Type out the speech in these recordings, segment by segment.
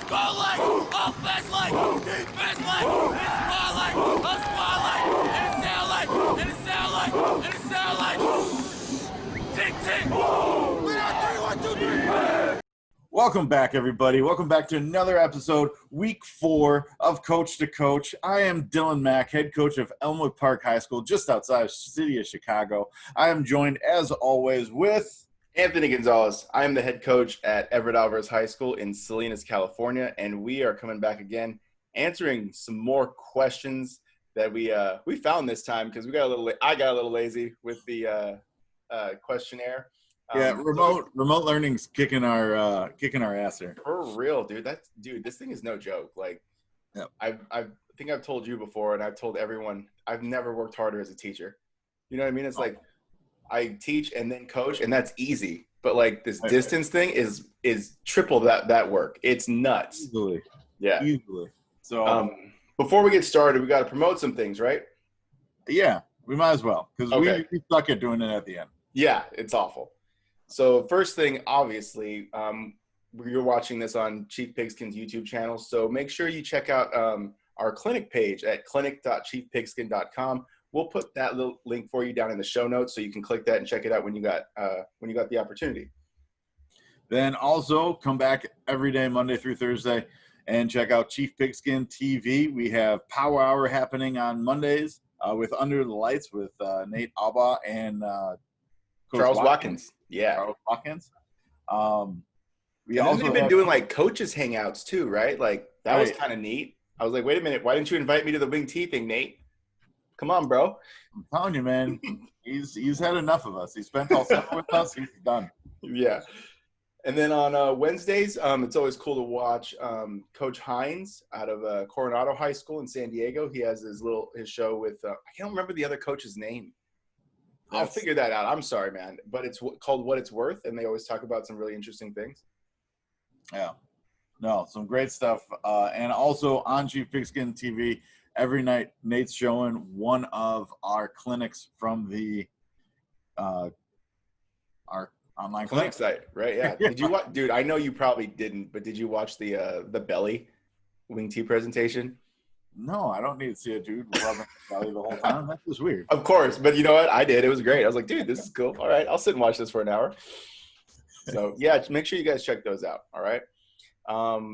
goal line, oh, fast line, deep fast line, and it's far line, a small line, and it's sound line, and it's sound line, and it's sound line. Tick, tick. We're on 3, 1, 2, 3. Welcome back, everybody. Welcome back to another episode, week 4 of Coach to Coach. I am Dylan Mack, head coach of Elmwood Park High School, just outside the city of Chicago. I am joined, as always, with Anthony Gonzalez. I am the head coach at Everett Alvarez High School in Salinas, California, and we are coming back again, answering some more questions that we found this time because I got a little lazy with the questionnaire. Remote learning's kicking our ass here. For real, dude. This thing is no joke. Like, yep. I think I've told you before, and I've told everyone, I've never worked harder as a teacher. You know what I mean? It's like I teach and then coach, and that's easy. But like this distance thing is triple that work. It's nuts. Easily. Yeah. Easily. So before we get started, we got to promote some things, right? Yeah, we might as well because we suck at doing it at the end. Yeah, it's awful. So first thing, obviously, you're watching this on Chief Pigskin's YouTube channel, so make sure you check out our clinic page at clinic.chiefpigskin.com. We'll put that little link for you down in the show notes, so you can click that and check it out when you got the opportunity. Then also come back every day, Monday through Thursday, and check out Chief Pigskin TV. We have Power Hour happening on Mondays with Under the Lights with Nate Alba and Charles Watkins. Yeah. Charles Watkins. We've been doing like coaches hangouts too, right? Like that was kind of neat. I was like, wait a minute, why didn't you invite me to the Wing T thing, Nate? Come on, bro. I'm telling you, man, he's had enough of us. He spent all summer with us. He's done. Yeah. And then on Wednesdays, it's always cool to watch Coach Hines out of Coronado High School in San Diego. He has his show with I can't remember the other coach's name. I'll figure that out. I'm sorry, man. But it's called What It's Worth, and they always talk about some really interesting things. Yeah. No, some great stuff. And also on Chief Pigskin TV, every night Nate's showing one of our clinics from the our online clinic site, right? Yeah. Did you watch, dude, I know you probably didn't, but did you watch the belly Wing T presentation? No, I don't need to see a dude rubbing belly the whole time. That's just weird. Of course, but you know what? I did. It was great. I was like, dude, this is cool. All right, I'll sit and watch this for an hour. So, yeah, make sure you guys check those out, all right?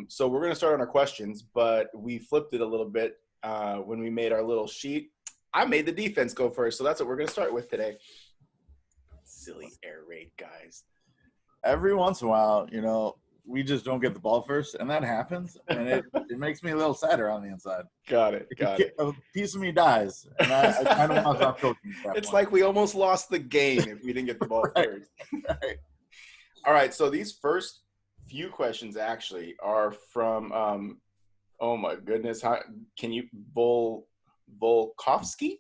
So we're going to start on our questions, but we flipped it a little bit when we made our little sheet. I made the defense go first, so that's what we're going to start with today. Silly air raid guys. Every once in a while, we just don't get the ball first, and that happens, and it makes me a little sadder on the inside. Got it. A piece of me dies, and I kind of want to stop coaching. It's like we almost lost the game if we didn't get the ball first. Right. All right, so these first few questions actually are from, oh my goodness, can you, Volkovsky?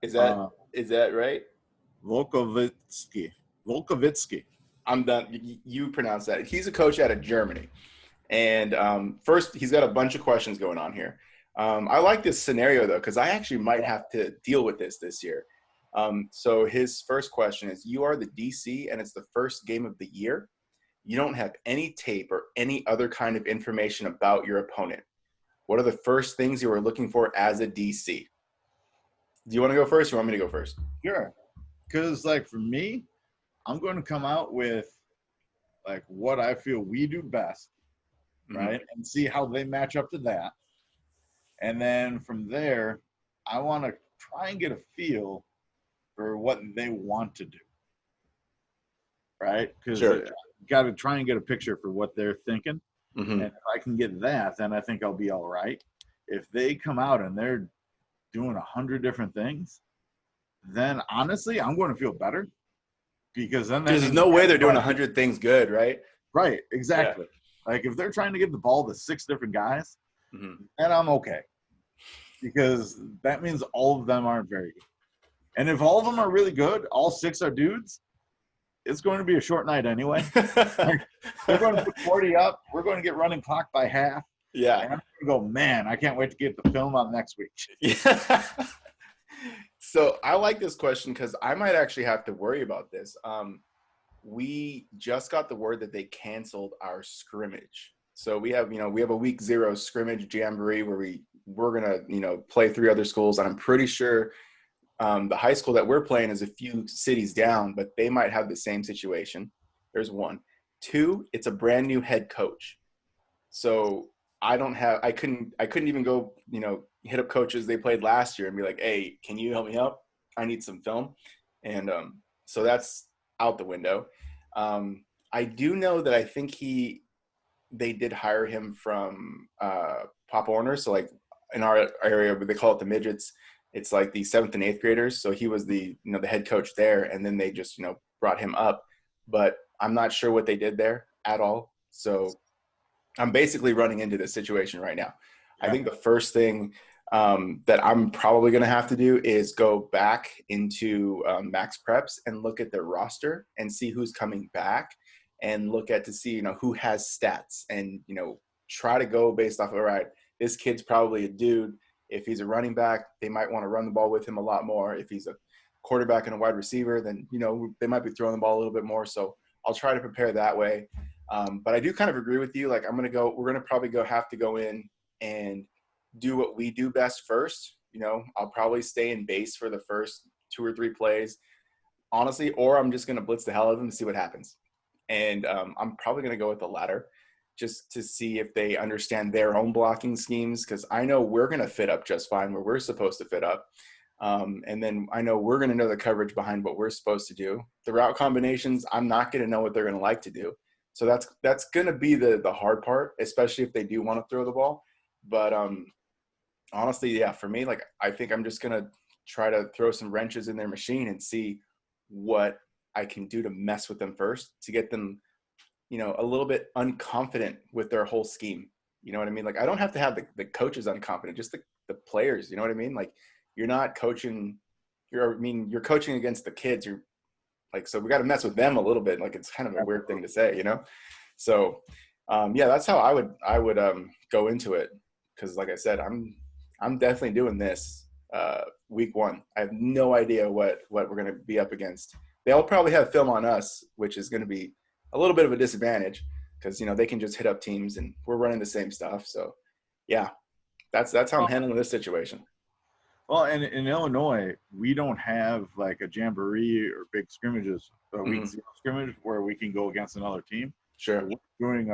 Is that right? Volkovitsky. I'm done. You pronounce that. He's a coach out of Germany. And first, he's got a bunch of questions going on here. I like this scenario, though, because I actually might have to deal with this year. So his first question is, you are the DC, and it's the first game of the year. You don't have any tape or any other kind of information about your opponent. What are the first things you are looking for as a DC? Do you want to go first or you want me to go first? Sure. Because, for me, I'm going to come out with, what I feel we do best, right, and see how they match up to that. And then from there, I want to try and get a feel for what they want to do, right? Because you got to try and get a picture for what they're thinking. And if I can get that, then I think I'll be all right. If they come out and they're doing 100 different things, then honestly, I'm going to feel better. Because then there's no way they're doing 100 things good, right? Right, exactly. Yeah. If they're trying to give the ball to 6 different guys, then I'm okay. Because that means all of them aren't very good. And if all of them are really good, all 6 are dudes, it's going to be a short night anyway. They're going to put 40 up. We're going to get running clock by half. Yeah. And I'm going to go, man, I can't wait to get the film on next week. Yeah. So I like this question because I might actually have to worry about this. We just got the word that they canceled our scrimmage So we have a week 0 scrimmage jamboree where we're gonna play 3 other schools, and I'm pretty sure the high school that we're playing is a few cities down, but they might have the same situation. There's 1. 2, it's a brand new head coach. So I couldn't even go, hit up coaches they played last year and be like, hey, can you help me out? I need some film. And so that's out the window. I do know that I think they did hire him from Pop Warner. So like in our area, they call it the midgets. It's like the 7th and 8th graders. So he was the head coach there, and then they just, brought him up. But I'm not sure what they did there at all. So I'm basically running into this situation right now. Yeah. I think the first thing that I'm probably going to have to do is go back into Max Preps and look at their roster and see who's coming back, and look at to see, who has stats, and, try to go based off of, all right, this kid's probably a dude. If he's a running back, they might want to run the ball with him a lot more. If he's a quarterback and a wide receiver, then, they might be throwing the ball a little bit more. So I'll try to prepare that way. But I do kind of agree with you. Like, we're going to probably have to go in and do what we do best first. I'll probably stay in base for the first 2 or 3 plays, honestly, or I'm just going to blitz the hell out of them to see what happens. And I'm probably going to go with the latter, just to see if they understand their own blocking schemes. Cause I know we're going to fit up just fine where we're supposed to fit up. And then I know we're going to know the coverage behind what we're supposed to do. The route combinations, I'm not going to know what they're going to like to do. So that's going to be the hard part, especially if they do want to throw the ball. But honestly, yeah, for me, like, I think I'm just going to try to throw some wrenches in their machine and see what I can do to mess with them first, to get them, a little bit unconfident with their whole scheme. You know what I mean? Like, I don't have to have the coaches unconfident, just the players. You know what I mean? Like, you're not coaching, you're coaching against the kids. You're like, so we got to mess with them a little bit. Like, it's kind of a weird thing to say, So, yeah, that's how I would go into it. Cause like I said, I'm definitely doing this week 1. I have no idea what we're going to be up against. They'll probably have film on us, which is going to be a little bit of a disadvantage because, they can just hit up teams and we're running the same stuff. So yeah, that's how I'm handling this situation. Well, and in Illinois, we don't have like a jamboree or big scrimmages, a week 0 scrimmage where we can go against another team. Sure. We're doing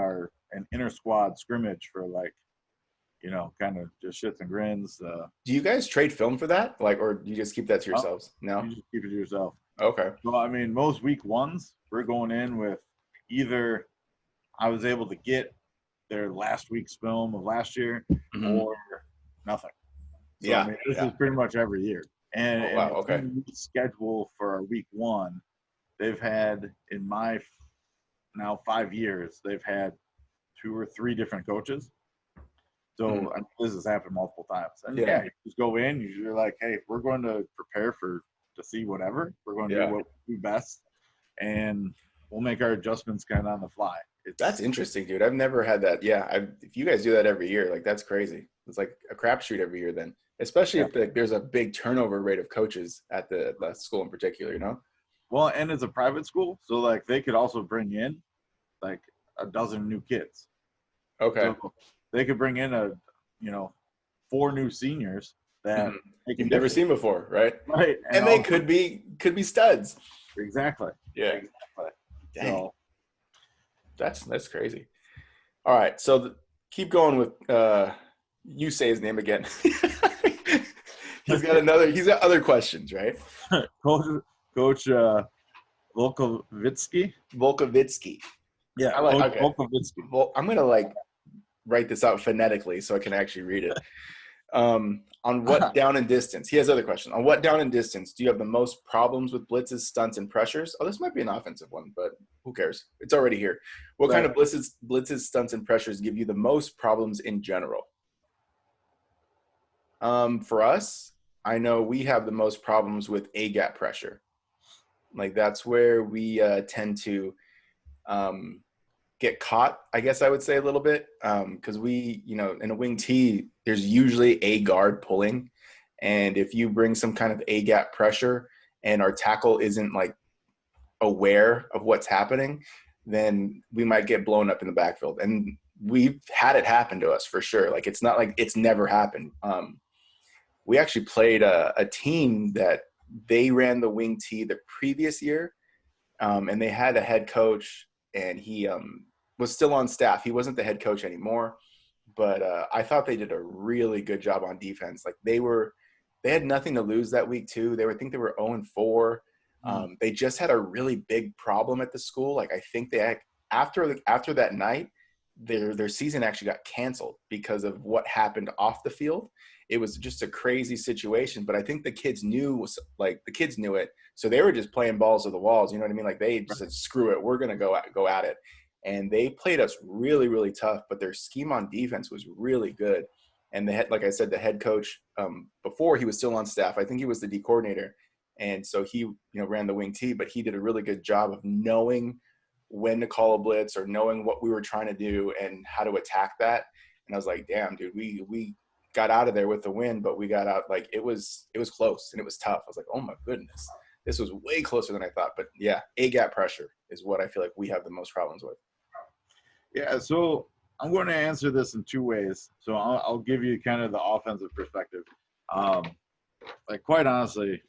an inter squad scrimmage for like, kind of just shits and grins. Do you guys trade film for that? Like, or do you just keep that to yourselves? No? You just keep it to yourself. Okay. Well, I mean, most week 1s, we're going in with either I was able to get their last week's film of last year or nothing. So, yeah. I mean, this is pretty much every year. And, okay. the schedule for our week 1, they've had, in my now 5 years, they've had 2 or 3 different coaches. So I mean, this has happened multiple times. And you just go in, you're like, hey, we're going to prepare to see whatever. We're going to do what we do best, and we'll make our adjustments kind of on the fly. That's interesting, dude. I've never had that. Yeah, if you guys do that every year, like, that's crazy. It's like a crapshoot every year then, especially if there's a big turnover rate of coaches at the school in particular, Well, and it's a private school, so like they could also bring in like a dozen new kids. Okay. So they could bring in 4 new seniors that you've never seen before, right? Right. And they could be studs. Exactly. Yeah. Exactly. Dang. So, that's crazy. All right, so keep going with you say his name again. He's got other questions, right? Coach Volkovitsky. Yeah, okay. Volkovitsky. Well, I'm gonna write this out phonetically so I can actually read it. On what down and distance? He has other questions. On what down and distance do you have the most problems with blitzes, stunts, and pressures? Oh, this might be an offensive one, but who cares? It's already here. What kind of blitzes, stunts, and pressures give you the most problems in general? For us, I know we have the most problems with A-gap pressure. Like, that's where we tend to get caught, I guess I would say, a little bit, because we, in a wing T, there's usually a guard pulling, and if you bring some kind of A-gap pressure and our tackle isn't aware of what's happening, then we might get blown up in the backfield. And we've had it happen to us for sure. Like, it's not like it's never happened. We actually played a team that they ran the wing tee the previous year, and they had a head coach, and he was still on staff. He wasn't the head coach anymore, but I thought they did a really good job on defense. Like, they had nothing to lose that week too. I think they were 0-4. They just had a really big problem at the school. Like, I think after that night, their season actually got canceled because of what happened off the field. It was just a crazy situation, but I think the kids knew it. So they were just playing balls to the walls. You know what I mean? Like, they just said, screw it. We're going to go at it. And they played us really, really tough, but their scheme on defense was really good. And like I said, the head coach, before he was still on staff, I think he was the D coordinator. And so he, ran the wing tee, but he did a really good job of knowing when to call a blitz or knowing what we were trying to do and how to attack that. And I was like, damn, dude, we got out of there with the win, but we got out, like, it was close and it was tough. I was like, oh my goodness, this was way closer than I thought. But yeah, A-gap pressure is what I feel like we have the most problems with. Yeah, so I'm going to answer this in two ways. So I'll give you kind of the offensive perspective. Like, quite honestly,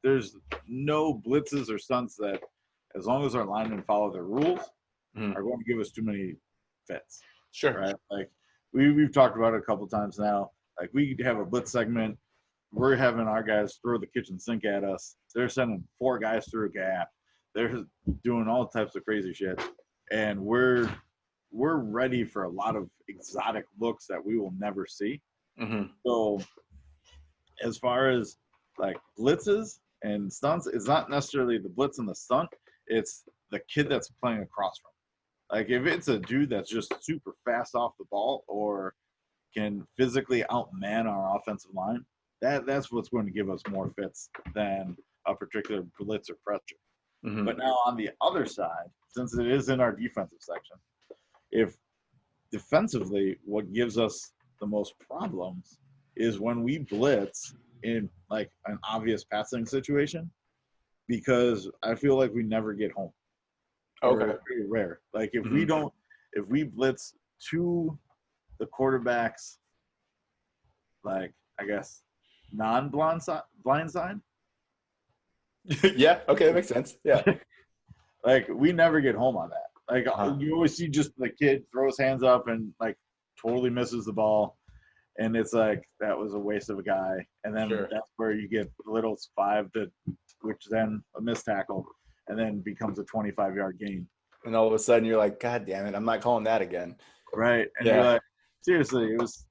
there's no blitzes or stunts that, as long as our linemen follow their rules, are going to give us too many fits. Sure. Right? Like, we've talked about it a couple times now. Like, we have a blitz segment. We're having our guys throw the kitchen sink at us. They're sending 4 guys through a gap. They're doing all types of crazy shit. And we're ready for a lot of exotic looks that we will never see. So as far as, like, blitzes and stunts, it's not necessarily the blitz and the stunt. It's the kid that's playing across from. Like, if it's a dude that's just super fast off the ball or can physically outman our offensive line, that's what's going to give us more fits than a particular blitz or pressure. But now on the other side, since it is in our defensive section, if defensively what gives us the most problems is when we blitz in, like, an obvious passing situation, because I feel like we never get home. Okay. Very rare. Like, if we blitz to the quarterback's, like, I guess, non-blind side. Yeah. Okay. That makes sense. Yeah. Like, we never get home on that. Like, you always see just the kid throw his hands up and, like, totally misses the ball. And it's like, that was a waste of a guy. And then that's where you get Little's 5, which then a missed tackle, and then becomes a 25-yard gain. And all of a sudden you're like, God damn it, I'm not calling that again. Right. And you're like, seriously, it was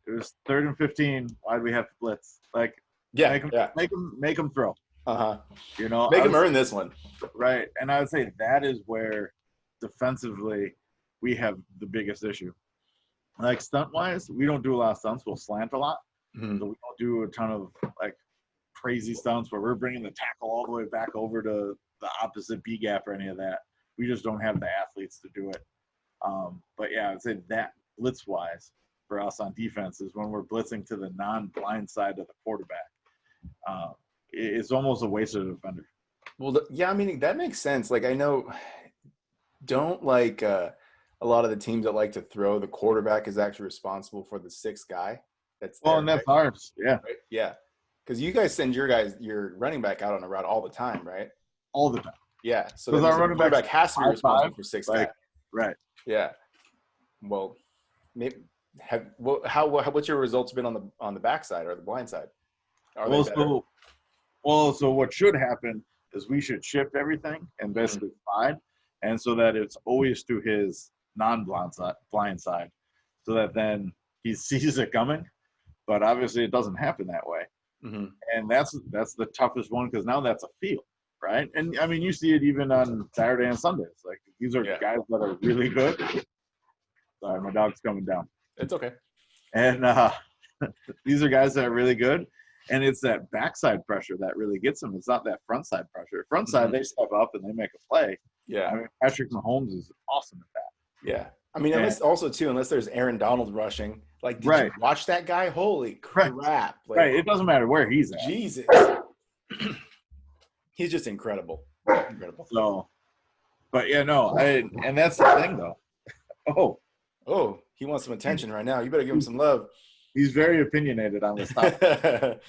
3rd and 15. Why'd we have to blitz? Like, make them throw. Make them earn this one. Right. And I would say that is where defensively we have the biggest issue. Like, stunt-wise, we don't do a lot of stunts. We'll slant a lot. So we don't do a ton of, like, crazy stunts where we're bringing the tackle all the way back over to the opposite B-gap or any of that. We just don't have the athletes to do it. But, yeah, I would say that blitz-wise for us on defense is when we're blitzing to the non-blind side of the quarterback. It's almost a waste of a defender. Well, I mean, that makes sense. Like, I know don't like a lot of the teams that like to throw, the quarterback is actually responsible for the 6th guy. That's and that's ours. Yeah. Right? Yeah. Because you guys send your running back out on a route all the time, right? All the time. Yeah. So our running back has to be responsible for 6 guys. Right. Yeah. Well, maybe what's your results been on the backside or the blind side? So what should happen is we should shift everything and basically slide, and so that it's always to his non-blind side, so that then he sees it coming. But obviously, it doesn't happen that way, and that's the toughest one, because now that's a field, right? And I mean, you see it even on Saturday and Sundays. Like, these are guys that are really good. Sorry, my dog's coming down. It's okay. And these are guys that are really good. And it's that backside pressure that really gets them. It's not that front side pressure. Front side, they step up and they make a play. Yeah. I mean, Patrick Mahomes is awesome at that. Yeah. I mean, unless there's Aaron Donald rushing. Like, did you watch that guy? Holy crap. Like, right. It doesn't matter where he's at. Jesus. He's just incredible. So, but yeah, no. And that's the thing, though. Oh, he wants some attention right now. You better give him some love. He's very opinionated on this topic.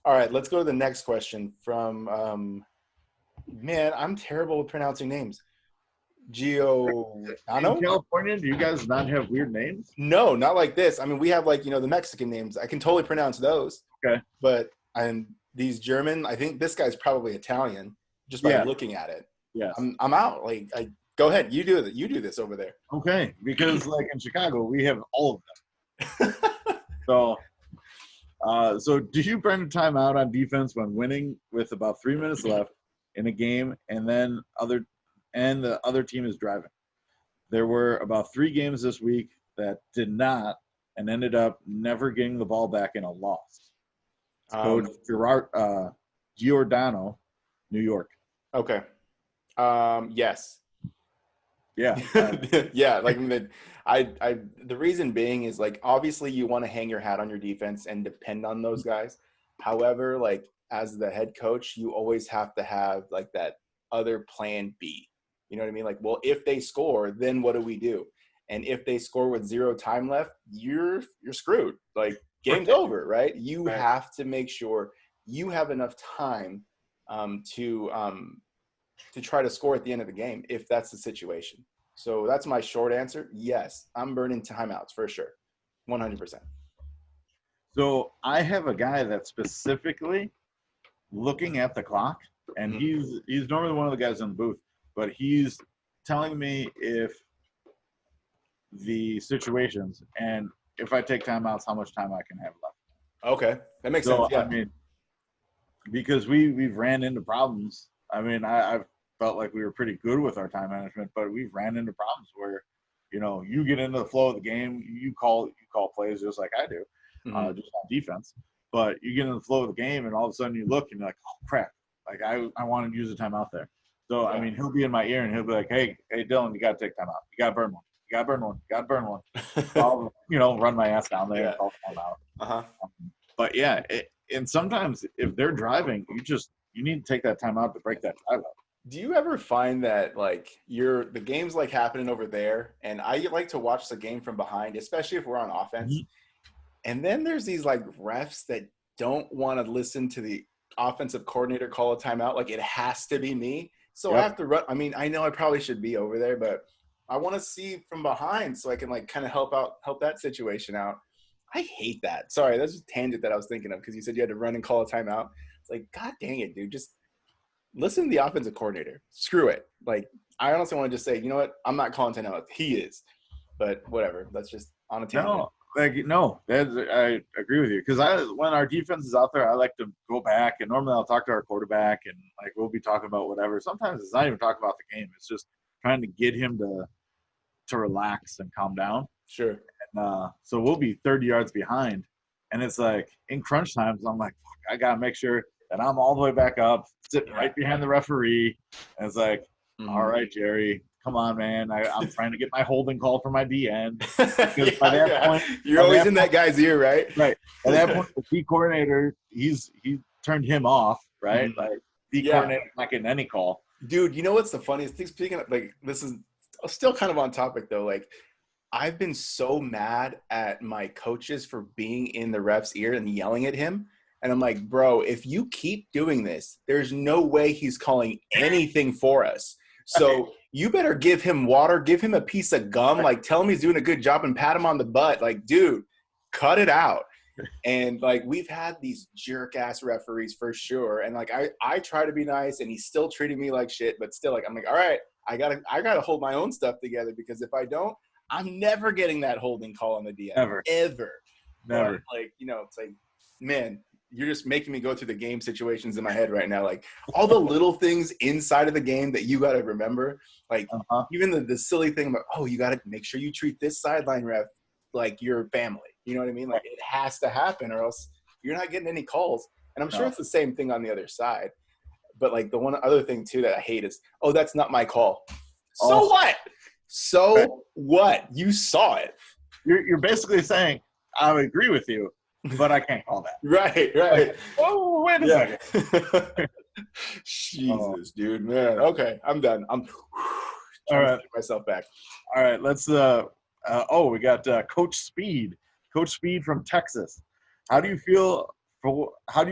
All right, let's go to the next question from man, I'm terrible with pronouncing names. In California, do you guys not have weird names? No, not like this. I mean, we have like, the Mexican names. I can totally pronounce those. Okay. But these German, I think this guy's probably Italian just by looking at it. Yes. I'm out. Like, go ahead. You do it. You do this over there. Okay. Because like in Chicago, we have all of them. So do you burn a timeout on defense when winning with about 3 minutes left in a game and then the other team is driving? There were about 3 games this week that did not and ended up never getting the ball back in a loss. Coach Giordano, New York. Okay. Yes. Yeah. Yeah. Like the reason being is like, obviously you want to hang your hat on your defense and depend on those guys. However, like as the head coach, you always have to have like that other plan B. You know what I mean? Like, well, if they score, then what do we do? And if they score with 0 time left, you're screwed. Like, game's over, right? You have to make sure you have enough time to try to score at the end of the game if that's the situation. So that's my short answer. Yes, I'm burning timeouts for sure, 100%. So I have a guy that's specifically looking at the clock, and he's normally one of the guys in the booth, but he's telling me if the situations and if I take timeouts, how much time I can have left. Okay, that makes sense. Yeah. I mean, because we've ran into problems. I mean, I've felt like we were pretty good with our time management, but we've ran into problems where, you get into the flow of the game, you call plays just like I do, just on defense. But you get in the flow of the game, and all of a sudden you look and you're like, oh crap! Like I want to use a timeout there. So I mean, he'll be in my ear and he'll be like, hey Dylan, you got to take time out. You got to burn one. You got to burn one. You got to burn one. I'll, run my ass down there and call time out. But yeah, and sometimes if they're driving, you need to take that time out to break that drive up. Do you ever find that like the game's like happening over there, and I like to watch the game from behind, especially if we're on offense. And then there's these like refs that don't want to listen to the offensive coordinator call a timeout. Like, it has to be me. So I have to run. I mean, I know I probably should be over there, but I want to see from behind so I can like kind of help that situation out. I hate that. Sorry, that's just a tangent that I was thinking of because you said you had to run and call a timeout. It's like, God dang it, dude. Just listen to the offensive coordinator. Screw it. Like, I honestly want to just say, you know what? I'm not calling timeout. He is. But whatever. That's just on a tangent. I agree with you. Because when our defense is out there, I like to go back, and normally I'll talk to our quarterback, and like we'll be talking about whatever. Sometimes it's not even talking about the game. It's just trying to get him to relax and calm down. Sure. And, so we'll be 30 yards behind, and it's like in crunch times, I'm like, fuck, I gotta make sure that I'm all the way back up, sitting right behind the referee. And it's like, all right, Jerry, come on, man. I'm trying to get my holding call for my DN. Because by that point, you're always in that guy's ear, right? Right. At that point, the D coordinator, he turned him off, right? Like, D coordinator not getting any call. Dude, you know what's the funniest thing? Speaking of, like, this is still kind of on topic, though. Like, I've been so mad at my coaches for being in the ref's ear and yelling at him. And I'm like, bro, if you keep doing this, there's no way he's calling anything for us. So you better give him water, give him a piece of gum, like tell him he's doing a good job and pat him on the butt. Like, dude, cut it out. And like, we've had these jerk ass referees for sure. And like, I try to be nice and he's still treating me like shit, but still like, I'm like, all right, I gotta hold my own stuff together because if I don't, I'm never getting that holding call on the DM. Ever. Never. But like, it's like, man, you're just making me go through the game situations in my head right now. Like all the little things inside of the game that you got to remember, like even the silly thing about, oh, you got to make sure you treat this sideline ref like your family. You know what I mean? Like it has to happen or else you're not getting any calls. And I'm sure it's the same thing on the other side. But like the one other thing too that I hate is, oh, that's not my call. So what? So what? You saw it. You're basically saying, I would agree with you, but I can't call that. Right. Like, oh, wait a second. Jesus, dude, man. Okay, I'm done. I'm all right. to get myself back. All right, let's We got Coach Speed. Coach Speed from Texas. How do you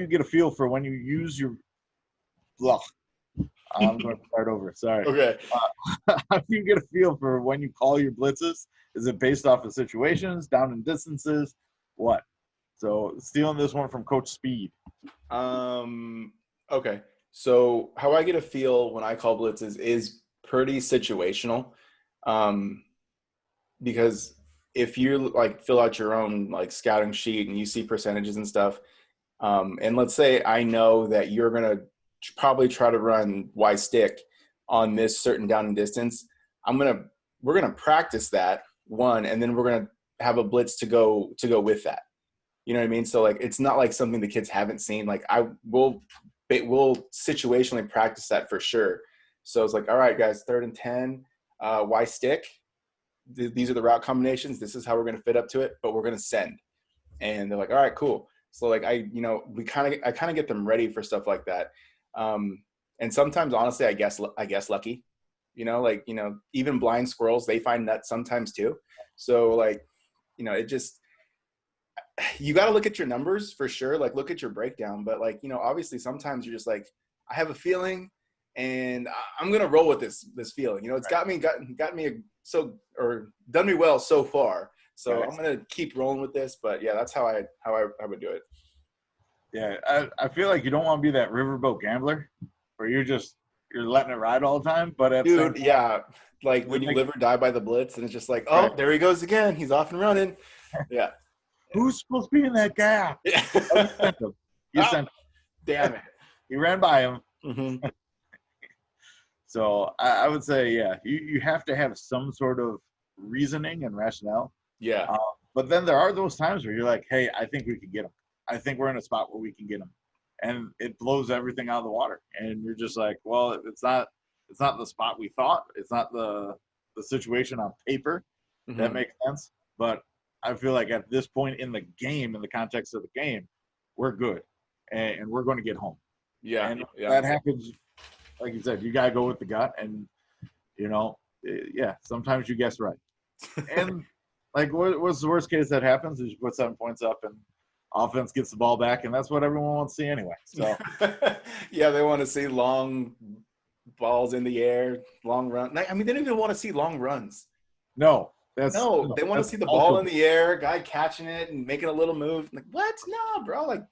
get a feel for when you use your blah? I'm going to start over. Sorry. Okay. How do you get a feel for when you call your blitzes? Is it based off of situations, down in distances? What? So stealing this one from Coach Speed. Okay. So how I get a feel when I call blitzes is pretty situational. Because if you like fill out your own like scouting sheet and you see percentages and stuff, and let's say I know that you're going to probably try to run Y stick on this certain down and distance, we're going to practice that one, and then we're going to have a blitz to go with that. You know what I mean? So like, it's not like something the kids haven't seen. Like we'll situationally practice that for sure. So it's like, all right, guys, 3rd and 10, Y stick. These are the route combinations. This is how we're going to fit up to it, but we're going to send. And they're like, all right, cool. So like, I kind of get them ready for stuff like that. And sometimes honestly, I guess lucky, even blind squirrels, they find nuts sometimes too. So like, it just, you got to look at your numbers for sure. Like look at your breakdown, but like, obviously sometimes you're just like, I have a feeling and I'm going to roll with this feeling, it's got me done me well so far. So right. I'm going to keep rolling with this, but yeah, that's how I would do it. Yeah. I feel like you don't want to be that riverboat gambler where you're letting it ride all the time. But dude, yeah. Like when you live or die by the blitz and it's just like, oh, right. There he goes again. He's off and running. Yeah. Who's supposed to be in that gap? Yeah. You sent him. Damn it. You ran by him. Mm-hmm. So I would say, yeah, you have to have some sort of reasoning and rationale. Yeah. But then there are those times where you're like, hey, I think we can get him. I think we're in a spot where we can get him. And it blows everything out of the water. And you're just like, well, it's not the spot we thought. It's not the situation on paper. Mm-hmm. That makes sense. But I feel like at this point in the game, in the context of the game, we're good. And we're going to get home. Yeah. And that happens, like you said, you got to go with the gut. And, sometimes you guess right. And, like, what's the worst case that happens is you put 7 points up and offense gets the ball back, and that's what everyone wants to see anyway. So, yeah, they want to see long balls in the air, long run. I mean, they don't even want to see long runs. No. They want to see the ball in the air, guy catching it and making a little move. Like, what? No, bro. Like,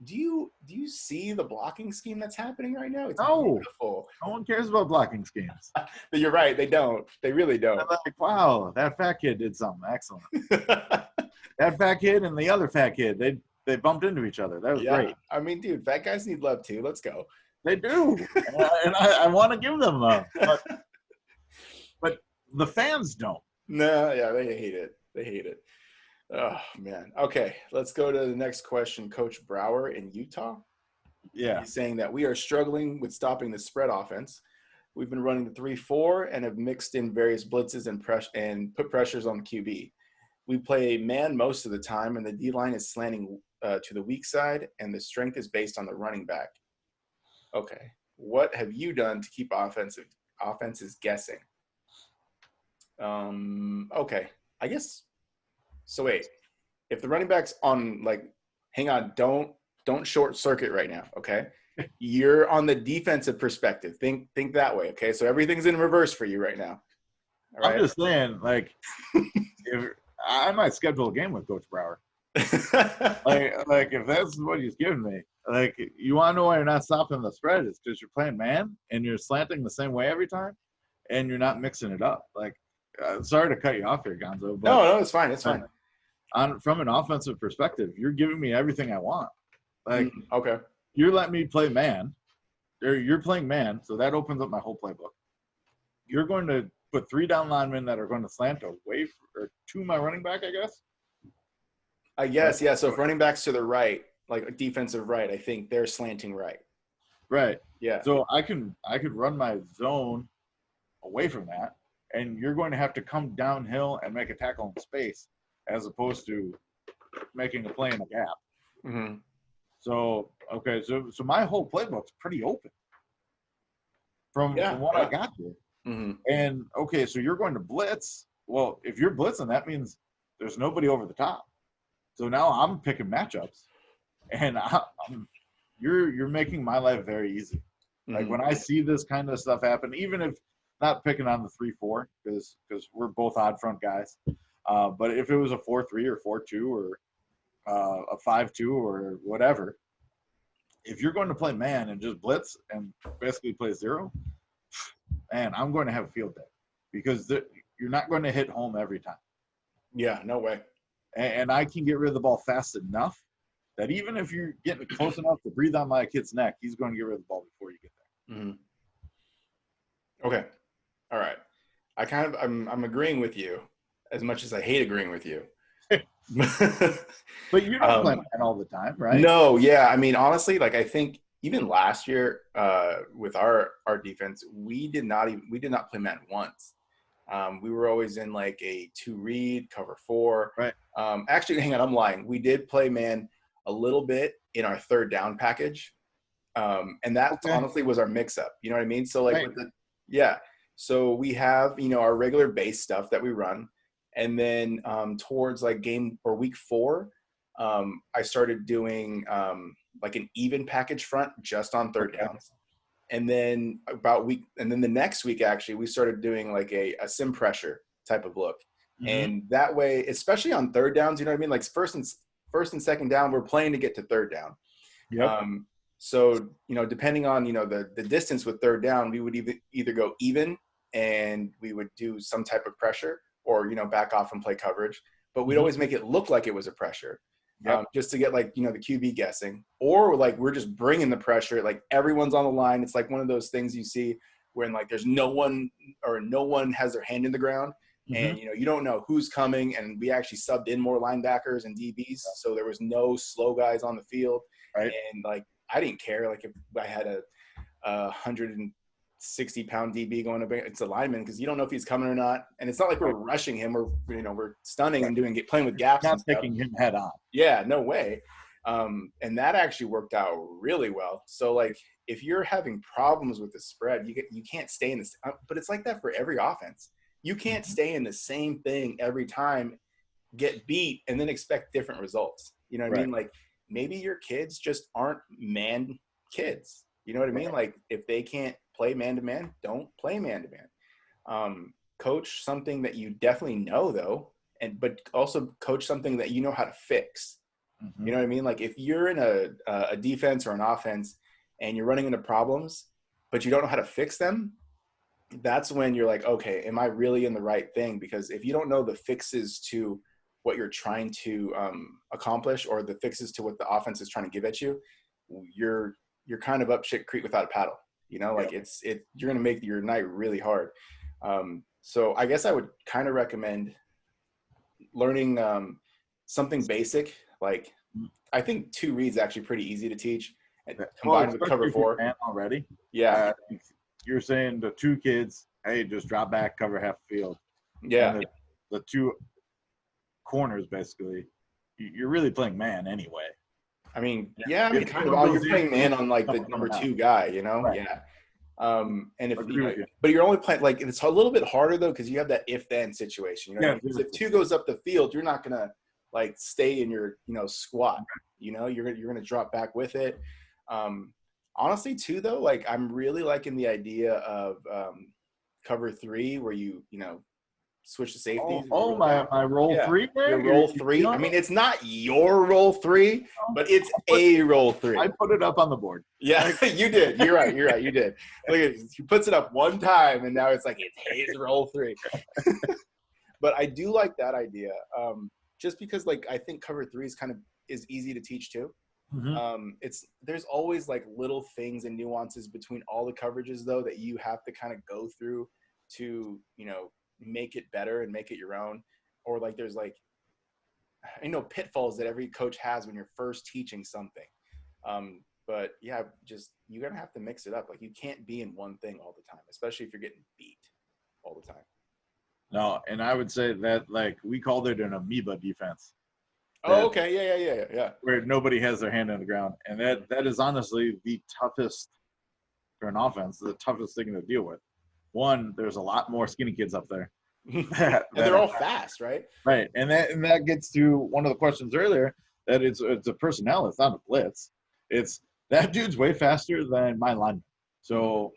do you see the blocking scheme that's happening right now? It's beautiful. No one cares about blocking schemes. But you're right. They don't. They really don't. I'm like, wow, that fat kid did something excellent. That fat kid and the other fat kid, they bumped into each other. That was great. I mean, dude, fat guys need love too. Let's go. They do. and I want to give them love. But the fans don't. No, yeah, they hate it. They hate it. Oh, man. Okay, let's go to the next question. Coach Brower in Utah. Yeah. He's saying that we are struggling with stopping the spread offense. We've been running the 3-4 and have mixed in various blitzes and put pressures on the QB. We play man most of the time, and the D-line is slanting to the weak side, and the strength is based on the running back. Okay. What have you done to keep offenses guessing? Okay. I guess – so wait. If the running back's on, like, hang on, don't short circuit right now, okay? You're on the defensive perspective. Think that way, okay? So everything's in reverse for you right now. All right? I'm just saying, like, I might schedule a game with Coach Brower. like if that's what he's giving me. Like, you want to know why you're not stopping the spread? It's because you're playing man and you're slanting the same way every time, and you're not mixing it up. Like, sorry to cut you off here, Gonzo. But no, it's fine. It's fine. From an offensive perspective, you're giving me everything I want. Like, okay, you're letting me play man, or you're playing man, so that opens up my whole playbook. You're going to put 3 down linemen that are going to slant away or to my running back, I guess. I guess, yeah. So if running backs to the right, like defensive right, I think they're slanting right. Right. Yeah. So I could run my zone away from that, and you're going to have to come downhill and make a tackle in space, as opposed to making a play in a gap. Mm-hmm. So okay, so my whole playbook's pretty open from what I got here. Mm-hmm. And okay, so you're going to blitz. Well, if you're blitzing, that means there's nobody over the top. So now I'm picking matchups, and you're making my life very easy. Like when I see this kind of stuff happen, even if not picking on the 3-4 because we're both odd front guys, but if it was a 4-3 or 4-2 or a 5-2 or whatever, if you're going to play man and just blitz and basically play zero, man, I'm going to have a field day because you're not going to hit home every time. Yeah, no way. And I can get rid of the ball fast enough that even if you're getting close enough to breathe on my kid's neck, he's going to get rid of the ball before you get there. Mm-hmm. Okay. All right. I'm agreeing with you as much as I hate agreeing with you. But you don't play man all the time, right? No, yeah. I mean, honestly, like I think even last year with our defense, we did not play man once. We were always in like a 2-read, cover 4. Right. Actually, hang on, I'm lying. We did play man a little bit in our third down package. And that honestly was our mix-up. You know what I mean? So like, so we have, our regular base stuff that we run. And then towards like game or week 4, I started doing like an even package front just on third downs. And then the next week, actually, we started doing like a sim pressure type of look. Mm-hmm. And that way, especially on third downs, you know what I mean? Like first and second down, we're playing to get to third down. Yep. So, depending on, the distance with third down, we would either go even and we would do some type of pressure or, back off and play coverage. But we'd always make it look like it was a pressure. Yep. Just to get like, the QB guessing, or like we're just bringing the pressure, like everyone's on the line. It's like one of those things you see when like there's no one has their hand in the ground. And, you don't know who's coming. And we actually subbed in more linebackers and DBs. So there was no slow guys on the field. Right. And like, I didn't care. Like if I had a 160-pound DB going to it's a lineman because you don't know if he's coming or not. And it's not like we're rushing him or, we're stunning and playing with gaps. Not taking him head on. Yeah, no way. And that actually worked out really well. So like if you're having problems with the spread, you can't stay in this, but it's like that for every offense. You can't stay in the same thing every time, get beat, and then expect different results. You know what I mean? Like maybe your kids just aren't man kids. You know what I mean? Like if they can't play man-to-man, don't play man-to-man. Coach something that you definitely know though, but also coach something that you know how to fix. You know what I mean? Like if you're in a defense or an offense and you're running into problems, but you don't know how to fix them, that's when you're like, okay, am I really in the right thing? Because if you don't know the fixes to what you're trying to accomplish or the fixes to what the offense is trying to give at you, you're kind of up shit creek without a paddle. Like you're going to make your night really hard. So I guess I would kind of recommend learning something basic. Like I think 2 reads actually pretty easy to teach combined with cover 4 already. Yeah. You're saying the 2 kids, hey, just drop back, cover half the field. Yeah. And the 2 corners, basically, you're really playing man anyway. I mean, yeah, I mean, kind of. You're playing man on like the number 2 guy, Right. Yeah. And if but you're only playing like it's a little bit harder though because you have that if-then situation. Because if 2 goes up the field, you're not gonna like stay in your squat. You're gonna drop back with it. Honestly, too, though, like I'm really liking the idea of cover 3 where you switch to safety. My roll 3. Your roll 3. I mean, it's not your roll 3, but it's a roll 3. I put it up on the board. Yeah, you did. You're right. You did. Look at it. He puts it up one time, and now it's like it's his roll 3. But I do like that idea, just because like I think cover 3 is easy to teach too. There's always like little things and nuances between all the coverages though that you have to kind of go through to make it better and make it your own, or like there's like pitfalls that every coach has when you're first teaching something. But yeah, just you're gonna have to mix it up. Like you can't be in one thing all the time, especially if you're getting beat all the time. No, and I would say that like we called it an amoeba defense. Oh, okay. Yeah. Where nobody has their hand on the ground. And that is honestly the toughest for an offense, the toughest thing to deal with. One, there's a lot more skinny kids up there. And they're all fast, right? Right, and that gets to one of the questions earlier, that it's a personnel. It's not a blitz. It's that dude's way faster than my lineman, so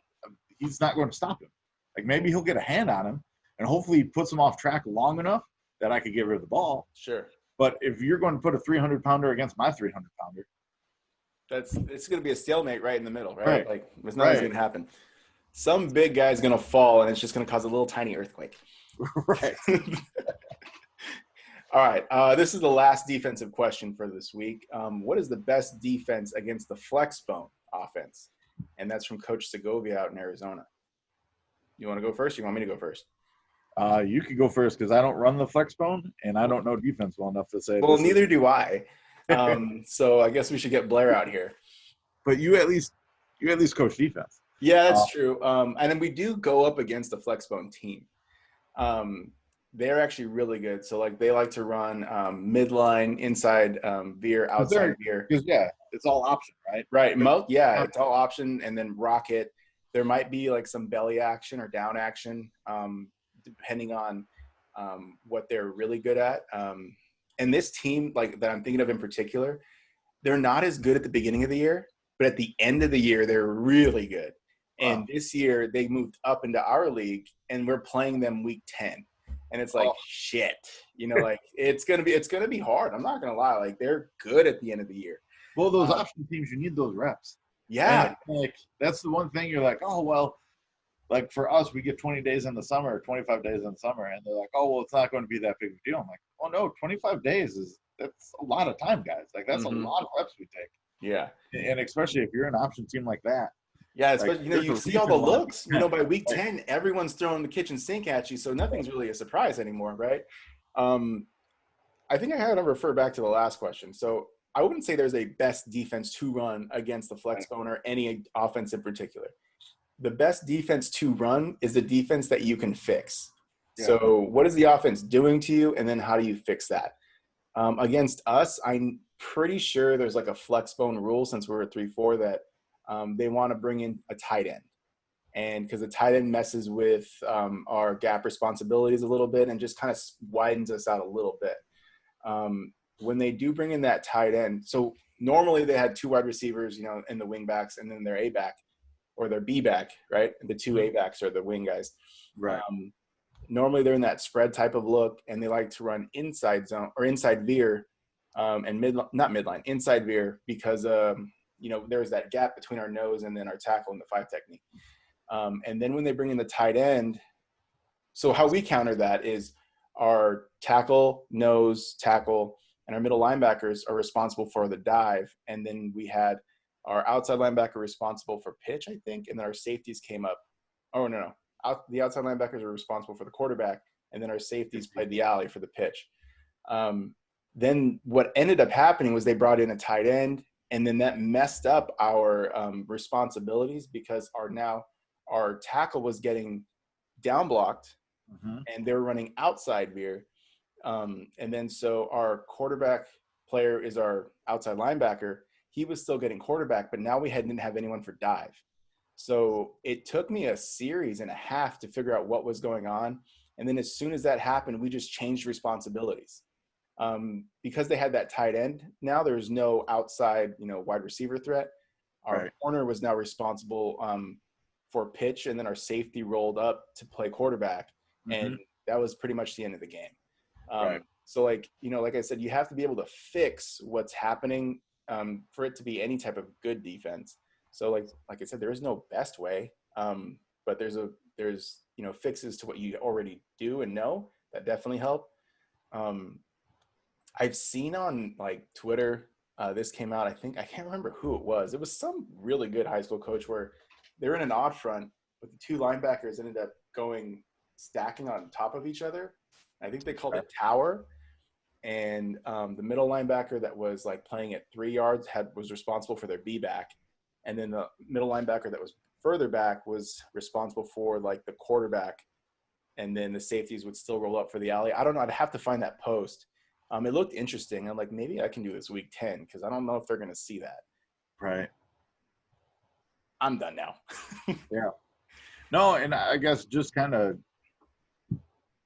he's not going to stop him. Like maybe he'll get a hand on him, and hopefully he puts him off track long enough that I could get rid of the ball. Sure. But if you're going to put a 300-pounder against my 300-pounder, it's going to be a stalemate right in the middle, right? Right. Like there's nothing's going to happen. Some big guy's going to fall, and it's just going to cause a little tiny earthquake. Right. All right. This is the last defensive question for this week. What is the best defense against the flex bone offense? And that's from Coach Segovia out in Arizona. You want to go first? Or you want me to go first? You could go first because I don't run the flex bone, and I don't know defense well enough to say. Well, neither do I. So I guess we should get Blair out here. But you at least coach defense. Yeah, that's true. And then we do go up against the flexbone team. They're actually really good. So like they like to run midline, inside veer, outside veer. Because it's all option, right? Right. It's all option, and then rocket. There might be like some belly action or down action, depending on what they're really good at. And this team, like that I'm thinking of in particular, they're not as good at the beginning of the year, but at the end of the year, they're really good. And this year they moved up into our league, and we're playing them week 10. And it's like, shit, like it's going to be hard. I'm not going to lie. Like they're good at the end of the year. Well, those option teams, you need those reps. Yeah. And, like that's the one thing you're like, oh, well, like for us, we get 20 days in the summer, or 25 days in the summer. And they're like, oh, well, it's not going to be that big of a deal. I'm like, oh no, 25 days that's a lot of time, guys. Like that's a lot of reps we take. Yeah. And especially if you're an option team like that. Yeah, especially, you see all the looks. By week 10, everyone's throwing the kitchen sink at you, so nothing's really a surprise anymore, right? I think I had to refer back to the last question. So I wouldn't say there's a best defense to run against the flex bone or any offense in particular. The best defense to run is the defense that you can fix. Yeah. So what is the offense doing to you, and then how do you fix that? Against us, I'm pretty sure there's like a flex bone rule, since we're a 3-4, that they want to bring in a tight end. And because the tight end messes with our gap responsibilities a little bit and just kind of widens us out a little bit. When they do bring in that tight end, so normally they had 2 wide receivers, in the wing backs, and then their A back or their B back, right? The 2 A backs are the wing guys. Right. Normally they're in that spread type of look, and they like to run inside zone or inside veer and not midline, inside veer, because there's that gap between our nose and then our tackle in the 5 technique. And then when they bring in the tight end, so how we counter that is our tackle, nose, tackle, and our middle linebackers are responsible for the dive. And then we had our outside linebacker responsible for pitch, I think, and then our safeties came up. Oh, no. The outside linebackers are responsible for the quarterback, and then our safeties played the alley for the pitch. Then what ended up happening was they brought in a tight end, and then that messed up our responsibilities, because our tackle was getting down blocked, and they were running outside veer. And then so our quarterback player is our outside linebacker. He was still getting quarterback, but now we didn't have anyone for dive. So it took me a series and a half to figure out what was going on. And then as soon as that happened, we just changed responsibilities. Because they had that tight end, now there's no outside, wide receiver threat. Our corner was now responsible for pitch, and then our safety rolled up to play quarterback. And that was pretty much the end of the game. So like I said, you have to be able to fix what's happening for it to be any type of good defense. So like I said, there is no best way, but there's fixes to what you already do and know that definitely help. I've seen on like Twitter, this came out, I can't remember who it was. It was some really good high school coach where they're in an odd front, but the 2 linebackers ended up stacking on top of each other. I think they called it tower. And the middle linebacker that was like playing at 3 yards was responsible for their B back. And then the middle linebacker that was further back was responsible for like the quarterback. And then the safeties would still roll up for the alley. I don't know. I'd have to find that post. It looked interesting. I'm like, maybe I can do this week 10, because I don't know if they're going to see that. Right. I'm done now. Yeah. No, and I guess just kind of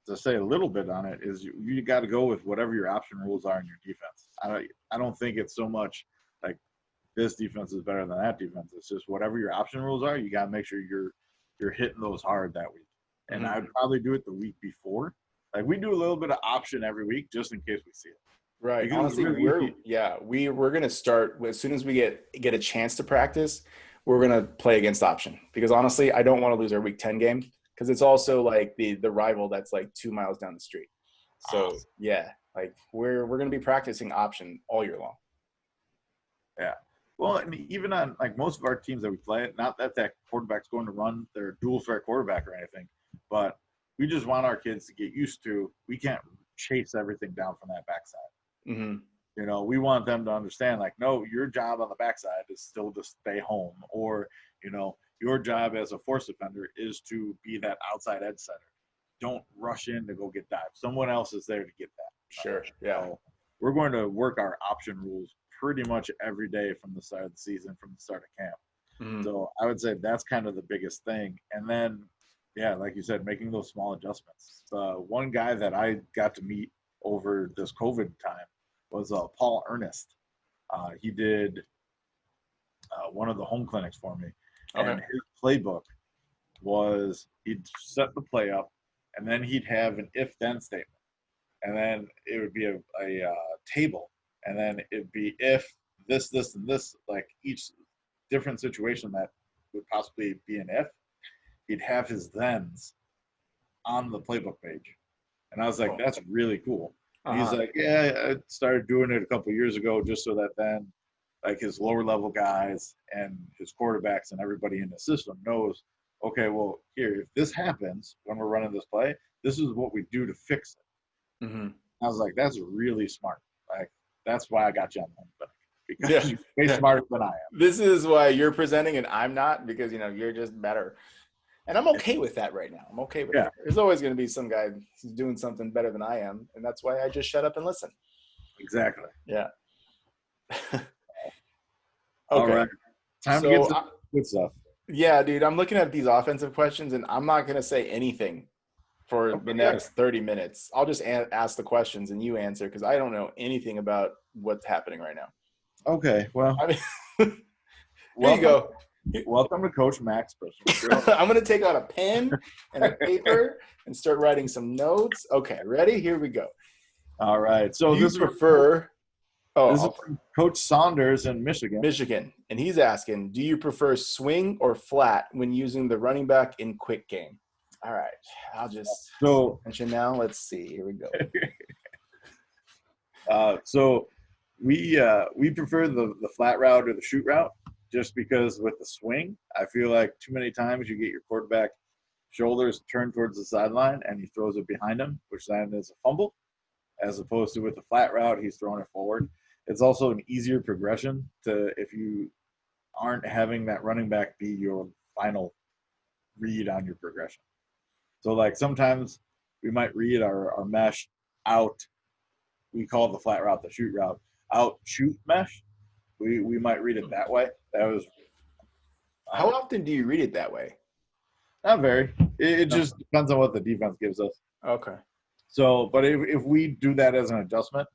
to say a little bit on it is you got to go with whatever your option rules are in your defense. I don't think it's so much like this defense is better than that defense. It's just whatever your option rules are, you got to make sure you're hitting those hard that week. And I'd probably do it the week before. Like we do a little bit of option every week just in case we see it. Right. Because Honestly, we're gonna start as soon as we get a chance to practice. We're gonna play against option because honestly, I don't want to lose our week 10 game because it's also like the rival that's like 2 miles down the street. So awesome. yeah, like we're gonna be practicing option all year long. Yeah. Well, and even on like most of our teams that we play, not that quarterback's going to run their dual threat quarterback or anything, but we just want our kids to get used to we can't chase everything down from that backside. Mm-hmm. You know, we want them to understand, like, no, your job on the backside is still to stay home, or, you know, your job as a force defender is to be that outside edge center. Don't rush in to go get dive. Someone else is there to get that. Sure. Yeah. So we're going to work our option rules pretty much every day from the start of the season, from the start of camp. Mm-hmm. So I would say that's kind of the biggest thing. And then, yeah, like you said, making those small adjustments. One guy that I got to meet over this COVID time was Paul Ernest. He did one of the home clinics for me. Okay. And his playbook was he'd set the play up, and then he'd have an if-then statement. And then it would be a table. And then it'd be if this, this, and this, like each different situation that would possibly be an if, he'd have his thens on the playbook page. And I was like, that's really cool. He's like, yeah, I started doing it a couple of years ago just so that then like his lower level guys and his quarterbacks and everybody in the system knows, okay, well, here, if this happens when we're running this play, this is what we do to fix it. Mm-hmm. I was like, that's really smart. Like, that's why I got you on the home clinic, because you're way smarter than I am. This is why you're presenting and I'm not, because, you know, you're just better. And I'm okay with that right now. I'm okay with it. There's always going to be some guy who's doing something better than I am. And that's why I just shut up and listen. Exactly. Yeah. Okay. All right. Time to get to good stuff. Yeah, dude. I'm looking at these offensive questions, and I'm not going to say anything for the next 30 minutes. I'll just ask the questions, and you answer, because I don't know anything about what's happening right now. Okay. Well, I mean, here you go. Welcome to Coach Mack's personal. I'm going to take out a pen and a paper and start writing some notes. Okay, ready? Here we go. All right. So this is from Coach Saunders in Michigan. And he's asking, do you prefer swing or flat when using the running back in quick game? All right. I'll just mention now. Let's see. Here we go. So we prefer the flat route or the shoot route, just because with the swing, I feel like too many times you get your quarterback shoulders turned towards the sideline and he throws it behind him, which then is a fumble, as opposed to with the flat route, he's throwing it forward. It's also an easier progression to if you aren't having that running back be your final read on your progression. So like sometimes we might read our mesh out. We call the flat route the shoot route. Out shoot mesh. We might read it that way. That was. How often do you read it that way? Not very. It just depends on what the defense gives us. Okay. So, but if we do that as an adjustment,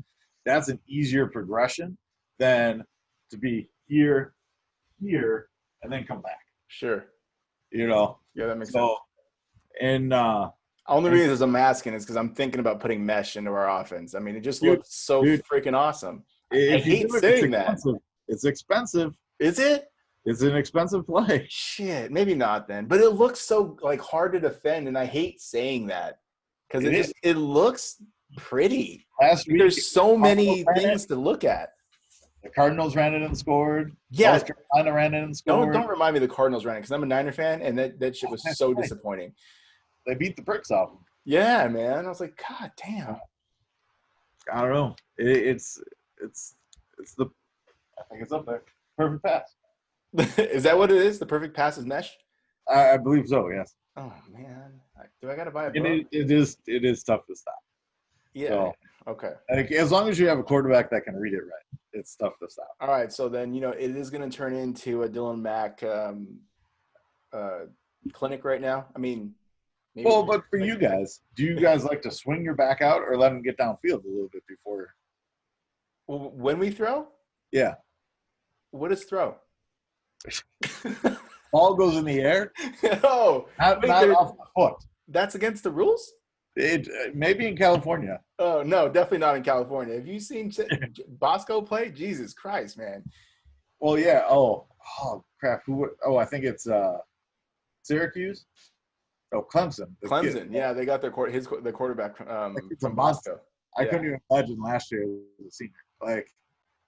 that's an easier progression than to be here, and then come back. Sure. You know. Yeah, that makes sense. And only reason I'm asking is because I'm thinking about putting mesh into our offense. I mean, it just looks so freaking awesome. I hate saying that. It's expensive. Is it? It's an expensive play. Shit, maybe not then. But it looks so like hard to defend, and I hate saying that because it looks pretty. Last week, there's so many things to look at. The Cardinals ran it and scored. Yeah, North Carolina ran it and scored. Don't remind me the Cardinals ran it because I'm a Niner fan, and that shit was so disappointing. They beat the pricks off them. Yeah, man. I was like, God damn. I don't know. It's the. I think it's up there. Perfect pass. Is that what it is? The perfect pass is mesh? I believe so. Yes. Oh man, do I gotta buy a book? It is tough to stop. Yeah. So, okay. Like, as long as you have a quarterback that can read it right, it's tough to stop. All right. So then it is going to turn into a Dylan Mack clinic right now. I mean, Maybe. Well, but for you guys, do you guys like to swing your back out or let them get downfield a little bit before? When we throw, Yeah, what is throw? ball goes in the air, Oh, not wait, off the foot. that's against the rules? It maybe in California. Oh, no, definitely not in California. Have you seen Bosco play? Jesus Christ, man. Well, yeah. Oh crap. I think it's Syracuse. Oh, Clemson. Clemson, yeah, they got the quarterback It's a from monster. Bosco. I Yeah. couldn't even imagine last year as a senior. Like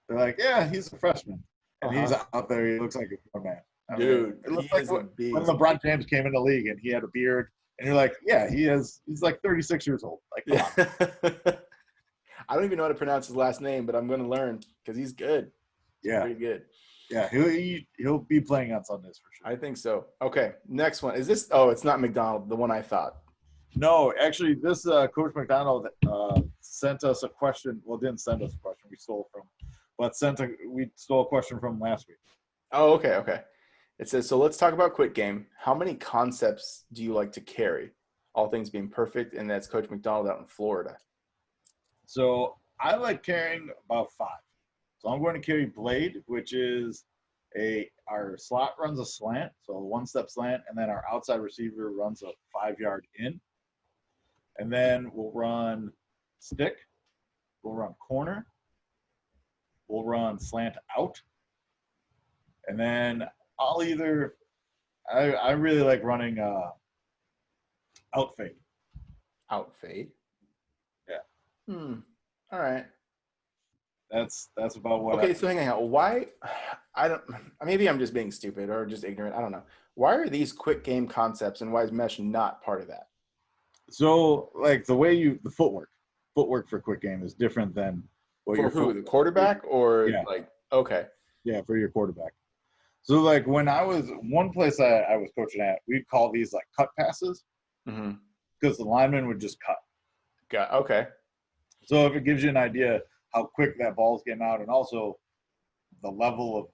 they're like, yeah, he's a freshman, and he's out there. He looks like a grown man. I mean, Dude, it looks he like is a beast. when LeBron James came in the league and he had a beard, and you're like, yeah, he's like 36 years old. Like, come on. I don't even know how to pronounce his last name, but I'm going to learn because he's good. He's pretty good. Yeah, he'll be playing on Sundays for sure. I think so. Okay, next one. Is this? Oh, it's not McDonald, the one I thought. No, actually, this Coach McDonald sent us a question. Well, didn't send us a question. We stole from, but we stole a question from last week. Oh, okay. It says, so let's talk about quick game. How many concepts do you like to carry? All things being perfect, and that's Coach McDonald out in Florida. So I like carrying about 5. So I'm going to carry blade, which is our slot runs a slant, so a 1-step slant, and then our outside receiver runs a 5-yard in. And then we'll run stick, we'll run corner, we'll run slant out, and then I'll either I really like running out fade. Out fade? Yeah. All right. That's about what. Okay, so hang on. Why? Maybe I'm just being stupid or just ignorant. I don't know. Why are these quick game concepts and why is mesh not part of that? So, like the footwork for quick game is different than what for who? The quarterback or okay. Yeah, for your quarterback. So, like when I was one place I was coaching at, we'd call these like cut passes because the lineman would just cut. Okay. So if it gives you an idea how quick that ball's getting out, and also the level of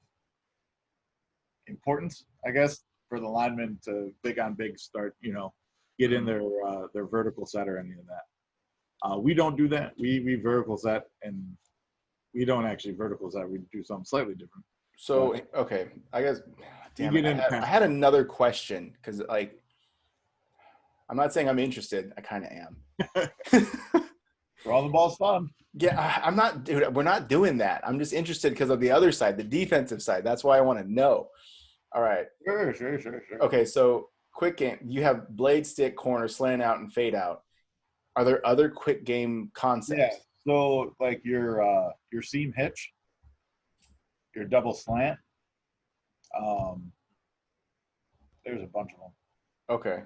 importance, I guess, for the lineman to big on big start, get in their vertical set or any of that. We don't do that. We vertical set, and we don't actually vertical set. We do something slightly different. So, okay, I guess, I had another question because, I'm not saying I'm interested. I kind of am. Throwing the ball's fun. Yeah, I'm not, dude. We're not doing that. I'm just interested because of the other side, the defensive side. That's why I want to know. All right. Sure. Okay, so quick game. You have blade, stick, corner, slant out, and fade out. Are there other quick game concepts? Yeah. So like your seam hitch, your double slant. There's a bunch of them. Okay.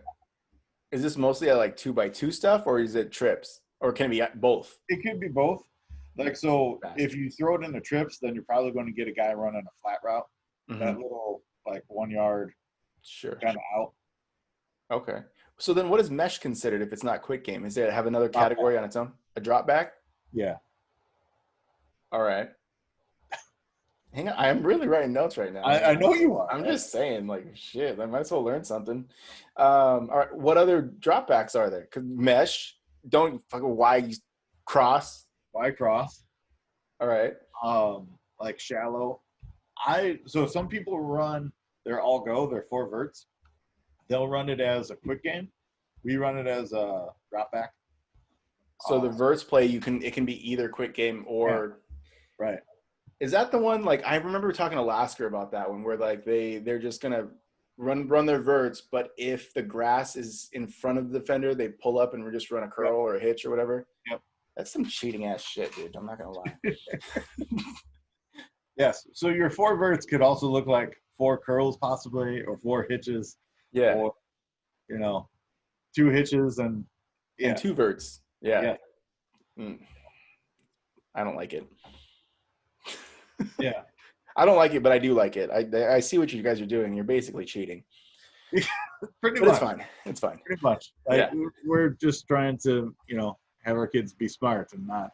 Is this mostly like 2x2 stuff, or is it trips, or can it be both? It could be both. Like, so if you throw it into trips, then you're probably going to get a guy running a flat route. That little like 1 yard, kind of out. Okay. So then, what is mesh considered if it's not quick game? Is it have another category on its own? A drop back? Yeah. All right. Hang on, I'm really writing notes right now. I know you are. I'm just saying, like, shit, I might as well learn something. All right, what other dropbacks are there? Cause mesh, don't fucking Y cross. Y cross. All right. Like shallow. So some people run their all go, their 4 verts. They'll run it as a quick game. We run it as a drop back. So the verts play, it can be either quick game or right. Is that the one? Like, I remember talking to Lasker about that one, where like they're just gonna run their verts, but if the grass is in front of the defender, they pull up and just run a curl or a hitch or whatever. Yep. That's some cheating ass shit, dude. I'm not gonna lie. Yes. So your 4 verts could also look like 4 curls possibly, or 4 hitches. Yeah. Or 2 hitches and 2 verts. Yeah. Yeah. I don't like it. Yeah. I don't like it, but I do like it. I see what you guys are doing. You're basically cheating. Pretty but much. It's fine. Pretty much. We're just trying to, have our kids be smart and not,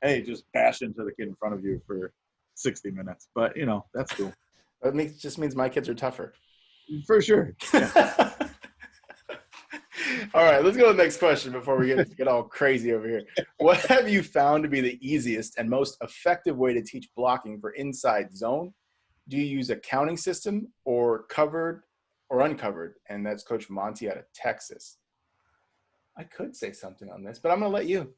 hey, just bash into the kid in front of you for 60 minutes. But, that's cool. It just means my kids are tougher. For sure. Yeah. All right, let's go to the next question before we get all crazy over here. What have you found to be the easiest and most effective way to teach blocking for inside zone? Do you use a counting system or covered or uncovered? And that's Coach Monty out of Texas. I could say something on this, but I'm going to let you.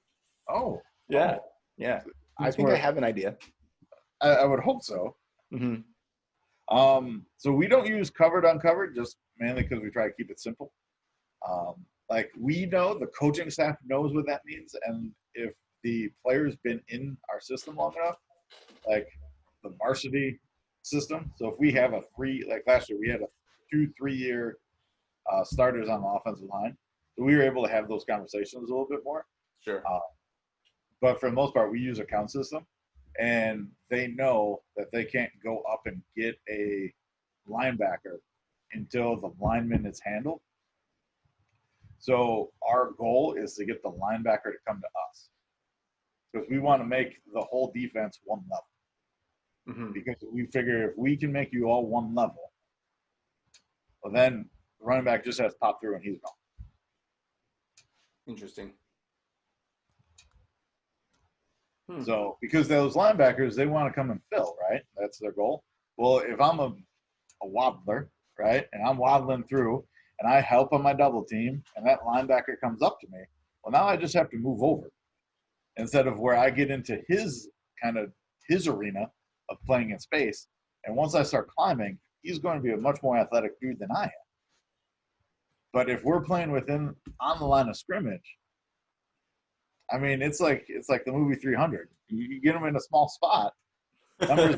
Oh. Yeah. Yeah. I think I have an idea. I would hope so. Mm-hmm. So we don't use covered, uncovered, just mainly because we try to keep it simple. Like we know, the coaching staff knows what that means. And if the player's been in our system long enough, like the varsity system. So if we have like last year, we had 2-3 year starters on the offensive line. So we were able to have those conversations a little bit more. Sure. But for the most part, we use a count system, and they know that they can't go up and get a linebacker until the lineman is handled. So our goal is to get the linebacker to come to us, because we want to make the whole defense one level. Mm-hmm. Because we figure if we can make you all one level, well, then the running back just has to pop through and he's gone. Interesting. So because those linebackers, they want to come and fill, right? That's their goal. Well, if I'm a waddler, right, and I'm waddling through and I help on my double team and that linebacker comes up to me, well, now I just have to move over instead of where I get into his arena of playing in space. And once I start climbing, he's going to be a much more athletic dude than I am. But if we're playing on the line of scrimmage, I mean, it's like the movie 300. You get them in a small spot. Numbers,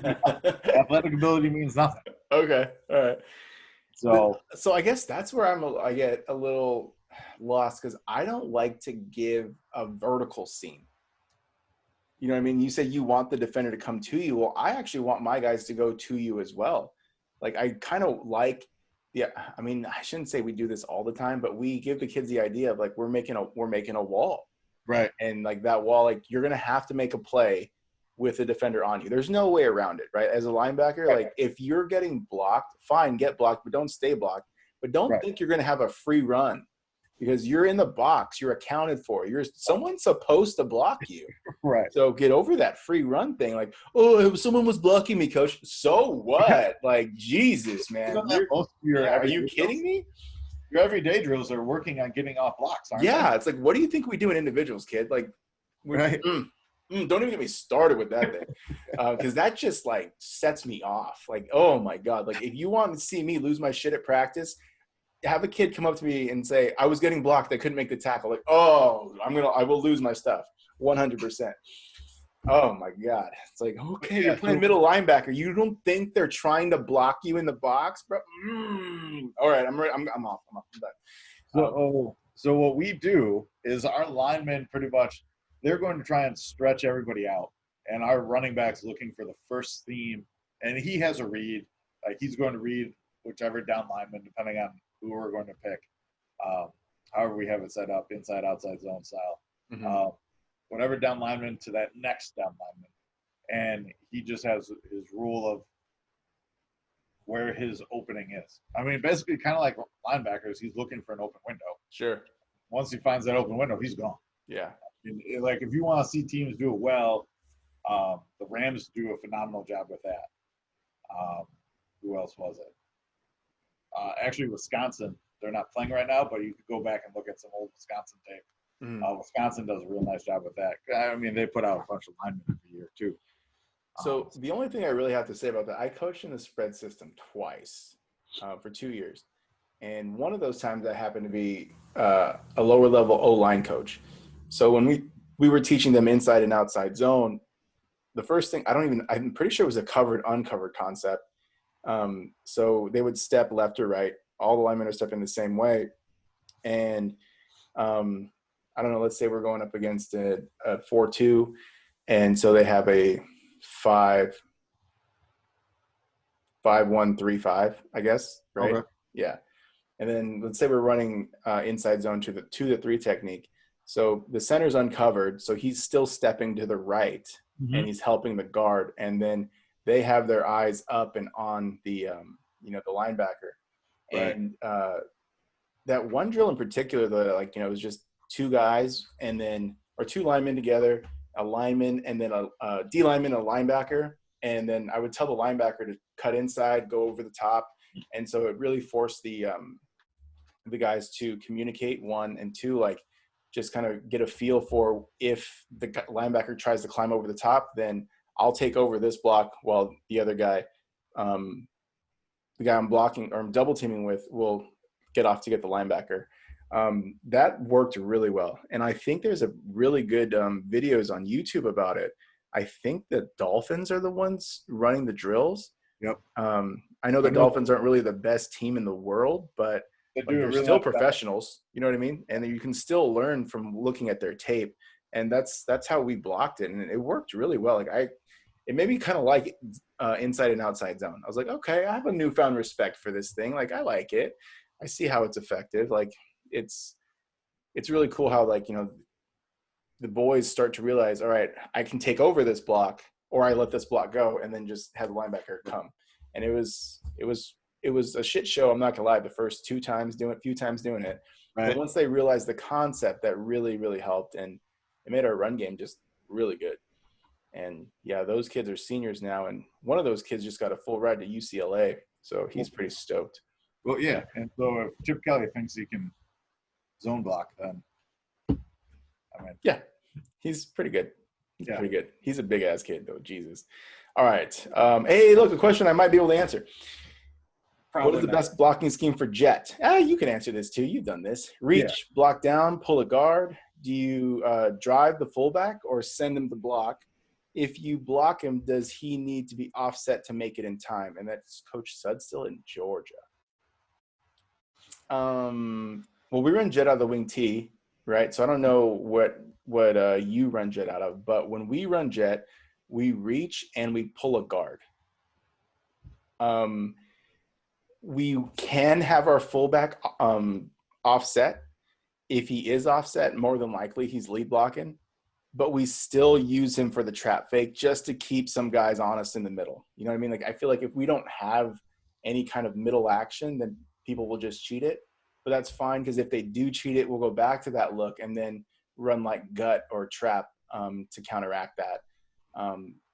athletic ability means nothing. Okay, all right. So I guess that's where I get a little lost, because I don't like to give a vertical seam. You know what I mean? You say you want the defender to come to you. Well, I actually want my guys to go to you as well. Like I kind of like. Yeah, I mean, I shouldn't say we do this all the time, but we give the kids the idea of like we're making a wall. Right. And like that wall, like you're going to have to make a play with a defender on you. There's no way around it, right? As a linebacker, like if you're getting blocked, fine, get blocked, but don't stay blocked. But don't think you're going to have a free run, because you're in the box. You're accounted for. Someone's supposed to block you. Right. So get over that free run thing. Like, oh, someone was blocking me, coach. So what? Like, Jesus, man. Are you kidding me? Your everyday drills are working on getting off blocks, aren't they? Yeah, it's like, what do you think we do in individuals, kid? Like, don't even get me started with that thing, because that just like sets me off. Like, oh my god! Like, if you want to see me lose my shit at practice, have a kid come up to me and say, "I was getting blocked, I couldn't make the tackle." Like, oh, I will lose my stuff, 100%. Oh my god! It's like, okay, you're playing middle linebacker. You don't think they're trying to block you in the box, bro? All right, I'm ready. I'm off. I'm done. So what we do is our linemen pretty much, they're going to try and stretch everybody out, and our running back's looking for the first seam, and he has a read. Like he's going to read whichever down lineman, depending on who we're going to pick. However we have it set up, inside, outside zone style. Mm-hmm. Whatever down lineman to that next down lineman. And he just has his rule of where his opening is. I mean, basically kind of like linebackers, he's looking for an open window. Sure. Once he finds that open window, he's gone. Yeah. Like if you want to see teams do it well, the Rams do a phenomenal job with that. Who else was it? Actually, Wisconsin. They're not playing right now, but you could go back and look at some old Wisconsin tape. Wisconsin does a real nice job with that. I mean, they put out a bunch of linemen every year too. So the only thing I really have to say about that, I coached in the spread system twice for 2 years. And one of those times I happened to be a lower level O-line coach. So when we were teaching them inside and outside zone, the first thing, I'm pretty sure it was a covered, uncovered concept. So they would step left or right. All the linemen are stepping the same way. And I don't know, let's say we're going up against a 4-2. And so they have a 5-1-3-5, I guess, right? Okay. Yeah. And then let's say we're running inside zone to the 2-3 technique. So the center's uncovered, so he's still stepping to the right, and he's helping the guard. And then they have their eyes up and on the the linebacker. Right. And that one drill in particular, though, like, it was just two guys or two linemen together, a lineman, and then a D lineman, a linebacker. And then I would tell the linebacker to cut inside, go over the top. And so it really forced the guys to communicate, one, and two, like, just kind of get a feel for if the linebacker tries to climb over the top, then I'll take over this block while the other guy, the guy I'm blocking or I'm double teaming with, will get off to get the linebacker. That worked really well. And I think there's a really good videos on YouTube about it. I think the Dolphins are the ones running the drills. Yep. I know the Dolphins aren't really the best team in the world, but they're still professionals. You know what I mean? And you can still learn from looking at their tape. And that's how we blocked it. And it worked really well. Like it made me kind of like inside and outside zone. I was like, okay, I have a newfound respect for this thing. Like, I like it. I see how it's effective. Like, it's really cool how, like, the boys start to realize, all right, I can take over this block, or I let this block go and then just have the linebacker come. And it was a shit show. I'm not gonna lie. The first few times doing it, right. But once they realized the concept, that really, really helped, and it made our run game just really good. And yeah, those kids are seniors now, and one of those kids just got a full ride to UCLA, so he's pretty stoked. Well, yeah, and so if Chip Kelly thinks he can zone block, then yeah, he's pretty good. Pretty good. He's a big ass kid though. Jesus. All right. Hey, look, a question I might be able to answer. What is the best blocking scheme for jet? You can answer this too. You've done this. Reach, block down, pull a guard. Do you drive the fullback or send him to block? If you block him, does he need to be offset to make it in time? And that's Coach Sudstill in Georgia. Well, we run jet out of the wing T, right? So I don't know what you run jet out of, but when we run jet, we reach and we pull a guard. We can have our fullback offset. If he is offset, more than likely he's lead blocking, but we still use him for the trap fake just to keep some guys honest in the middle. You know what I mean? Like, I feel like if we don't have any kind of middle action, then people will just cheat it. But that's fine, because if they do cheat it, we'll go back to that look and then run like gut or trap to counteract that.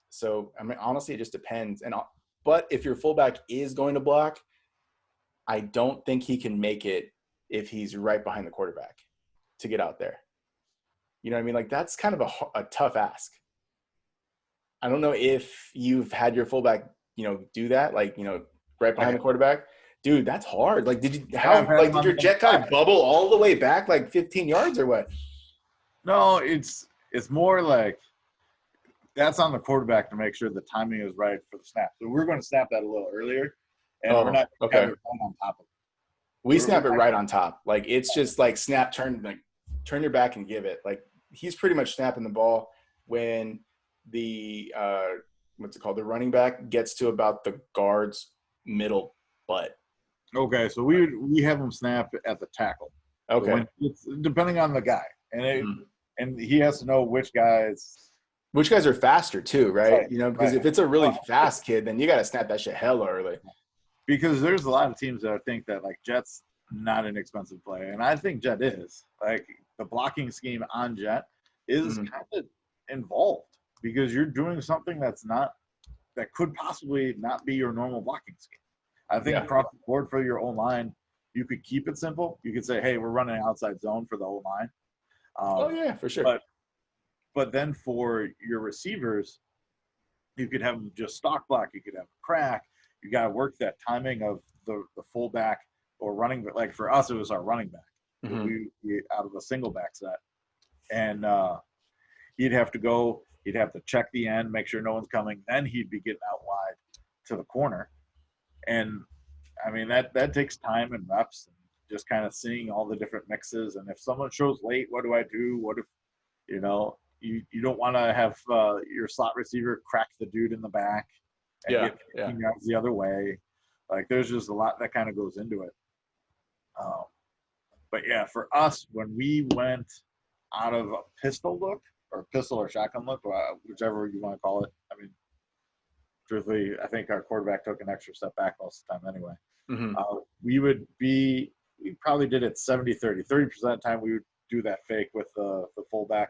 So, I mean, honestly, it just depends. But if your fullback is going to block, I don't think he can make it if he's right behind the quarterback to get out there. You know what I mean? Like, that's kind of a tough ask. I don't know if you've had your fullback, do that, like, right behind the quarterback. Dude, that's hard. Like, did your jet guy bubble all the way back like 15 yards or what? No, it's more like that's on the quarterback to make sure the timing is right for the snap. So we're going to snap that a little earlier, and we're not going to have it right on top of it. We snap it right on top. Like, it's just like snap, turn your back and give it. Like, he's pretty much snapping the ball when the the running back gets to about the guard's middle butt. Okay, so we have him snap at the tackle. Okay, so it's depending on the guy, and he has to know which guys are faster too, right? Because if it's a really fast kid, then you got to snap that shit hella early. Because there's a lot of teams that think that, like, jet's not an expensive play, and I think jet is. Like, the blocking scheme on jet is kind of involved, because you're doing something that could possibly not be your normal blocking scheme. I think across the board for your own line, you could keep it simple. You could say, hey, we're running outside zone for the whole line. For sure. But then for your receivers, you could have them just stock block. You could have a crack. You got to work that timing of the fullback or running. Like, for us, it was our running back. We out of a single back set. And he'd have to go. He'd have to check the end, make sure no one's coming. Then he'd be getting out wide to the corner. And, I mean, that takes time and reps and just kind of seeing all the different mixes. And if someone shows late, what do I do? What if, you don't want to have your slot receiver crack the dude in the back and get 15 yards the other way. Like, there's just a lot that kind of goes into it. But, yeah, for us, when we went out of a pistol look or pistol or shotgun look, whichever you want to call it, I mean, truthfully, I think our quarterback took an extra step back most of the time anyway. We would be we probably did it 70-30. 30% of the time we would do that fake with the fullback.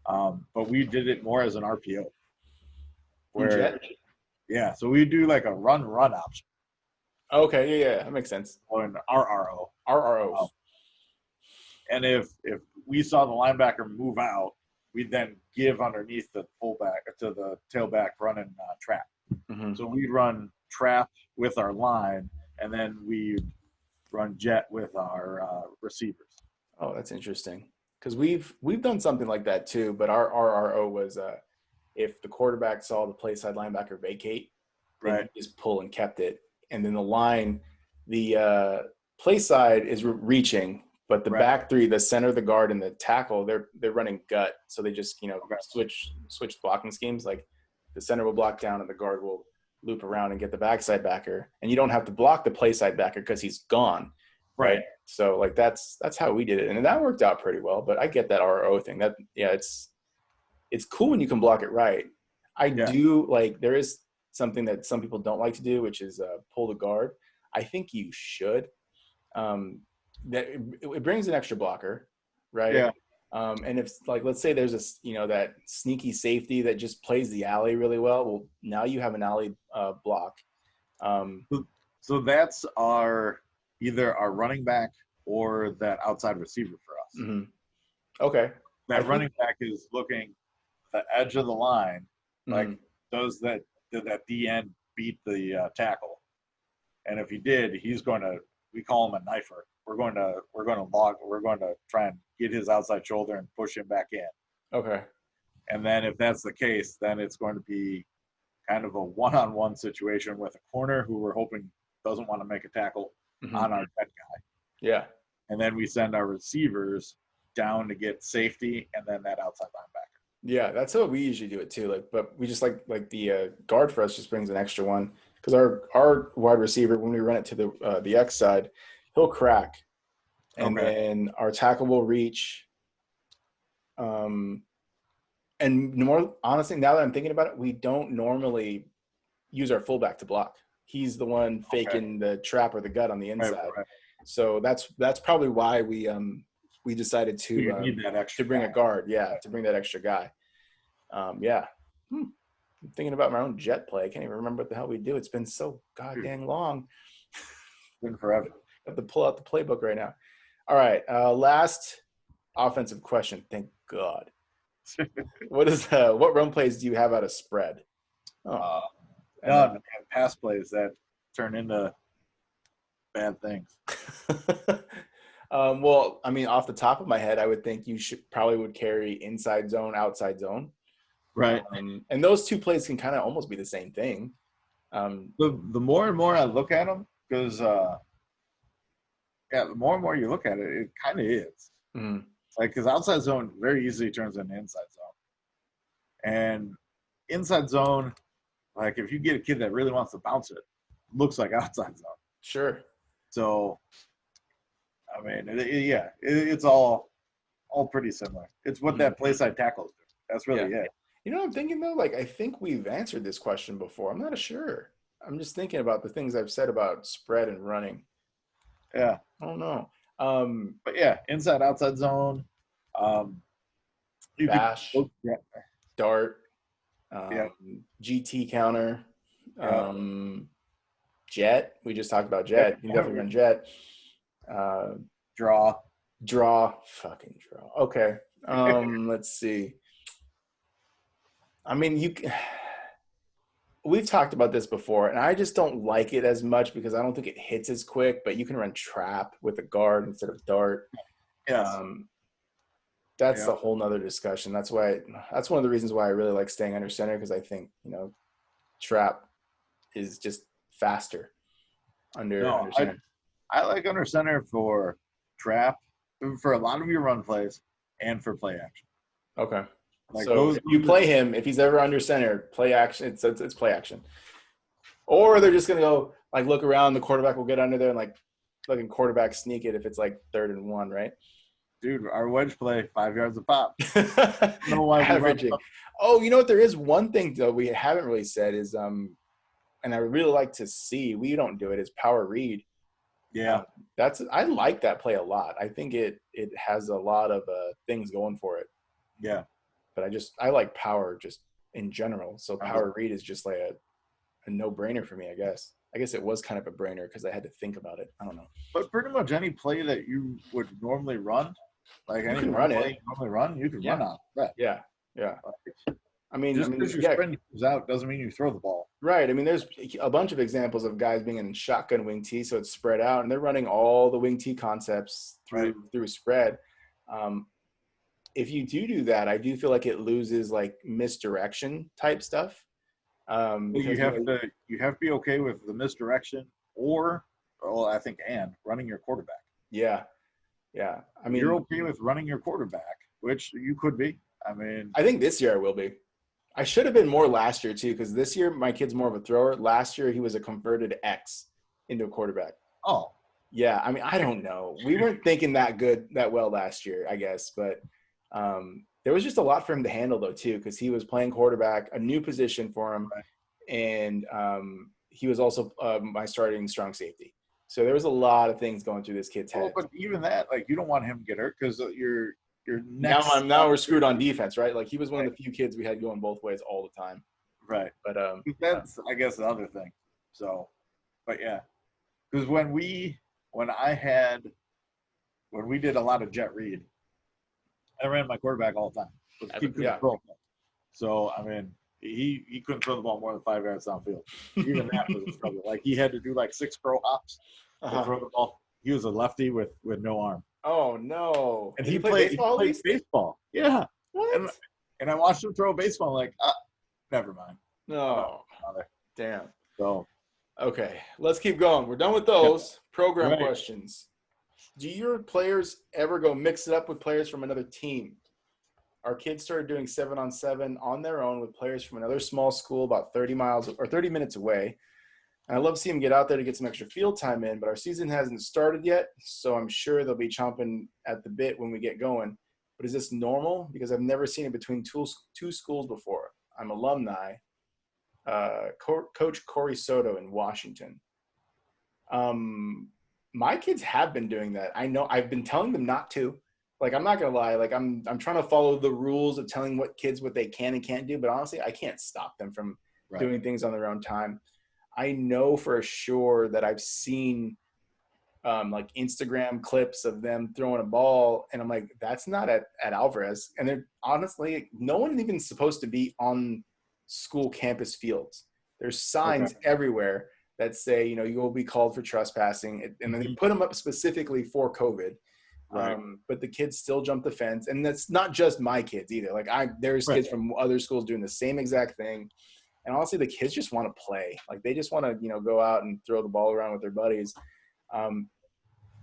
But we did it more as an RPO. Where, yeah, so we do like a run option. Okay, yeah, that makes sense. Or an RRO. RROs. And if we saw the linebacker move out, we'd then give underneath the fullback to the tailback running trap. Mm-hmm. So we'd run trap with our line, and then we'd run jet with our receivers. Oh, that's interesting. Because we've done something like that too, but our RRO was if the quarterback saw the play side linebacker vacate, right, just pull and kept it, and then the line, the play side is reaching, but the back three, the center, the guard, and the tackle, they're running gut, so they just switch blocking schemes. Like the center will block down, and the guard will loop around and get the backside backer, and you don't have to block the play side backer because he's gone. Right. So like that's how we did it. And that worked out pretty well. But I get that RO thing. That it's cool when you can block it right. I do like there is something that some people don't like to do, which is pull the guard. I think you should. That it brings an extra blocker, right? Yeah. And if like let's say there's that sneaky safety that just plays the alley really well. Well, now you have an alley block. So that's either our running back or that outside receiver for us. Mm-hmm. Okay. That running back is looking the edge of the line, like did that DN beat the tackle? And if he did, we call him a knifer. We're going to try and get his outside shoulder and push him back in. Okay. And then if that's the case, then it's going to be kind of a one-on-one situation with a corner who we're hoping doesn't want to make a tackle on our jet guy. Yeah. And then we send our receivers down to get safety and then that outside linebacker. Yeah, that's how we usually do it too. Like, but we just like the guard for us just brings an extra one because our wide receiver, when we run it to the X side, he'll crack, and then our tackle will reach. And more honestly, now that I'm thinking about it, we don't normally use our fullback to block. He's the one faking the trap or the gut on the inside. Right. So that's probably why we decided to bring a guard. Yeah, to bring that extra guy. I'm thinking about my own jet play. I can't even remember what the hell we do. It's been so goddamn long. It's been forever. I have to pull out the playbook right now. All right, last offensive question. Thank God. What run plays do you have out of spread? Pass plays that turn into bad things. Well, I mean, off the top of my head, I would think you would carry inside zone, outside zone. Right. And those two plays can kind of almost be the same thing. The more and more I look at them, because the more and more you look at it, it kind of is. Mm-hmm. Like, because outside zone very easily turns into inside zone. And inside zone, like if you get a kid that really wants to bounce it, looks like outside zone. Sure. So, I mean, it's all pretty similar. It's what that play side tackles do. That's really it. You know what I'm thinking though? Like, I think we've answered this question before. I'm not sure. I'm just thinking about the things I've said about spread and running. Yeah. I don't know. But yeah, inside, outside zone. Bash, dart, GT counter, jet. We just talked about jet. You can definitely run jet. Draw. Fucking draw. Okay. Let's see. I mean, we've talked about this before, and I just don't like it as much because I don't think it hits as quick, but you can run trap with a guard instead of dart. Yes. That's a whole nother discussion. That's one of the reasons why I really like staying under center, because I think, trap is just faster under center. I like under center for trap, for a lot of your run plays, and for play action. Okay. Like so if you play him, if he's ever under center, play action, it's play action. Or they're just going to go, like, look around, the quarterback will get under there and, like, fucking quarterback sneak it if it's, like, 3rd and 1, right? Dude, our wedge play, 5 yards a pop. Averaging. Oh, you know what? There is one thing, though, we haven't really said is, and I would really like to see, we don't do it, is power read. Yeah. I like that play a lot. I think it has a lot of things going for it. Yeah. But I like power just in general. So power read is just like a no-brainer for me, I guess. I guess it was kind of a brainer because I had to think about it. I don't know. But pretty much any play that you would normally run, like any can run play it. you normally run, you can run on that. Yeah. I mean, Just because your sprint comes out doesn't mean you throw the ball. Right. I mean, there's a bunch of examples of guys being in shotgun wing T, so it's spread out, and they're running all the wing T concepts through spread. If you do that, I do feel like it loses like misdirection type stuff. You have to be okay with the misdirection, or I think running your quarterback. Yeah. I mean, you're okay with running your quarterback, which you could be. I mean, I think this year I will be. I should have been more last year too, because this year my kid's more of a thrower. Last year he was a converted X into a quarterback. Oh. Yeah, I mean, I don't know. We weren't thinking that well last year, I guess, but there was just a lot for him to handle though too, because he was playing quarterback, a new position for him, and he was also my starting strong safety. So there was a lot of things going through this kid's head. But even that, like, you don't want him to get hurt because you're next. Now we're screwed on defense, right? Like he was one of the few kids we had going both ways all the time. Right. But that's I guess the other thing. So, but yeah, because when we did a lot of jet read, I ran my quarterback all the time. But he couldn't throw. So I mean, he couldn't throw the ball more than 5 yards downfield. Even that was a struggle. Like he had to do like 6 crow hops to throw the ball. He was a lefty with no arm. Oh no! And he played baseball. Yeah. What? And I watched him throw a baseball. Like, never mind. No. Damn. So. Okay, let's keep going. We're done with those program questions. Do your players ever go mix it up with players from another team? Our kids started doing 7-on-7 on their own with players from another small school about 30 minutes away. And I love to see them get out there to get some extra field time in, but our season hasn't started yet, so I'm sure they'll be chomping at the bit when we get going. But is this normal? Because I've never seen it between two schools before. I'm alumni. Coach Corey Soto in Washington. My kids have been doing that. I know I've been telling them not to. Like, I'm not gonna lie. Like, I'm trying to follow the rules of telling what they can and can't do. But honestly, I can't stop them from doing things on their own time. I know for sure that I've seen like Instagram clips of them throwing a ball, and I'm like, that's not at Alvarez. And they're honestly, no one even supposed to be on school campus fields. There's signs everywhere that say, you will be called for trespassing, and then they put them up specifically for COVID. But the kids still jump the fence, and that's not just my kids either. Like there's kids from other schools doing the same exact thing. And honestly, the kids just want to play. Like they just want to, go out and throw the ball around with their buddies.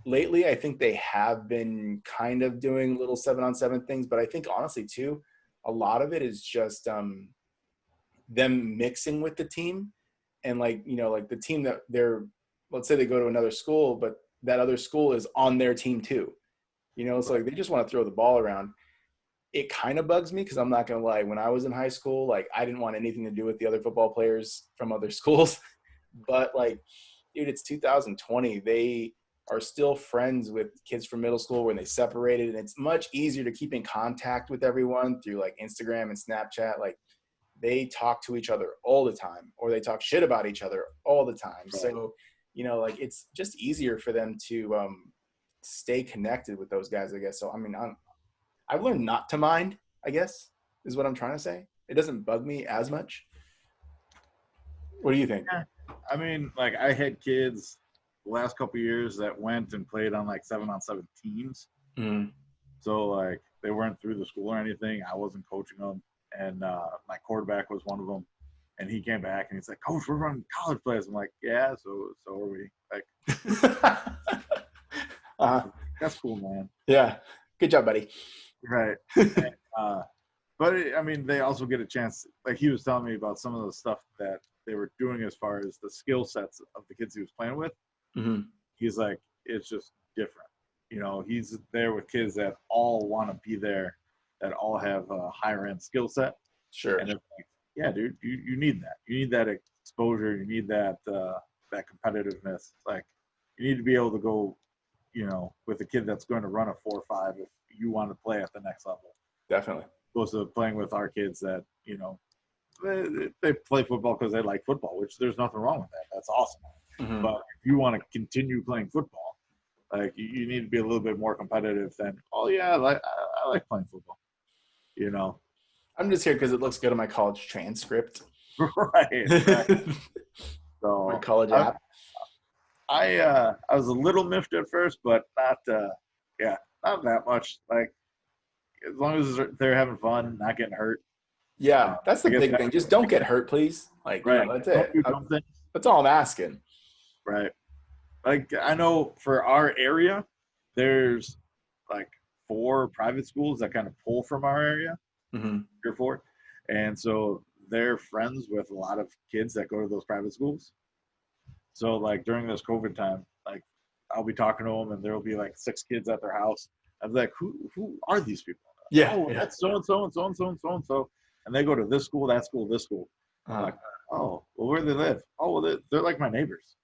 Lately, I think they have been kind of doing little 7-on-7 things, but I think honestly too, a lot of it is just them mixing with the team, and like the team that let's say they go to another school, but that other school is on their team too. So like they just want to throw the ball around. It kind of bugs me because I'm not going to lie. When I was in high school, like I didn't want anything to do with the other football players from other schools. But like, dude, it's 2020. They are still friends with kids from middle school when they separated. And it's much easier to keep in contact with everyone through like Instagram and Snapchat. Like they talk to each other all the time, or they talk shit about each other all the time. Right. So, like it's just easier for them to stay connected with those guys, I guess. So, I mean, I've learned not to mind, I guess, is what I'm trying to say. It doesn't bug me as much. What do you think? Yeah. I mean, like I had kids the last couple of years that went and played on like 7-on-7 teams. Mm-hmm. So like they weren't through the school or anything. I wasn't coaching them. And my quarterback was one of them. And he came back and he's like, Coach, we're running college players. I'm like, yeah, so are we. Like, that's cool, man. Yeah. Good job, buddy. Right. And, but I mean, they also get a chance. Like he was telling me about some of the stuff that they were doing as far as the skill sets of the kids he was playing with. Mm-hmm. He's like, it's just different. He's there with kids that all want to be there, that all have a higher end skill set. Sure. And it's like, yeah, dude, you need that. You need that exposure. You need that that competitiveness. Like, you need to be able to go, with a kid that's going to run a 4.5 if you want to play at the next level. Definitely. Opposed to playing with our kids that, they play football because they like football, which there's nothing wrong with that. That's awesome. Mm-hmm. But if you want to continue playing football, like you need to be a little bit more competitive than, oh yeah, I like playing football. I'm just here because it looks good on my college transcript. right. So my college app. I was a little miffed at first, but not that much. Like as long as they're having fun, not getting hurt. Yeah, that's the big thing. Just don't get hurt, please. Like, right. That's it. Do that's all I'm asking. Right. Like I know for our area, there's like 4 private schools that kind of pull from our area. Mm-hmm. 3 or 4, and so they're friends with a lot of kids that go to those private schools. So like during this COVID time, like I'll be talking to them, and there'll be like 6 kids at their house. I'm like, who are these people? Yeah. Oh, that's so and so and so and so and so and so, and they go to this school, that school, this school. I'm like, oh, well, where do they live? Oh, well, they're like my neighbors.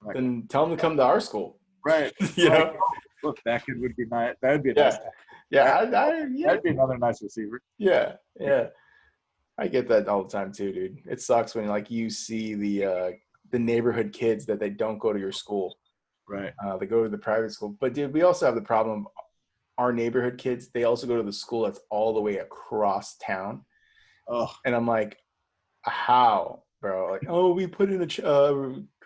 Like, then tell them to come to our school. Right. Like, look, that kid would be nice. That would be a yeah. nice guy. Yeah, that'd be another nice receiver. Yeah. I get that all the time too, dude. It sucks when like you see the neighborhood kids that they don't go to your school. Right. They go to the private school. But dude, we also have the problem. Our neighborhood kids, they also go to the school that's all the way across town. Oh. And I'm like, how, bro? Like, oh, we put in a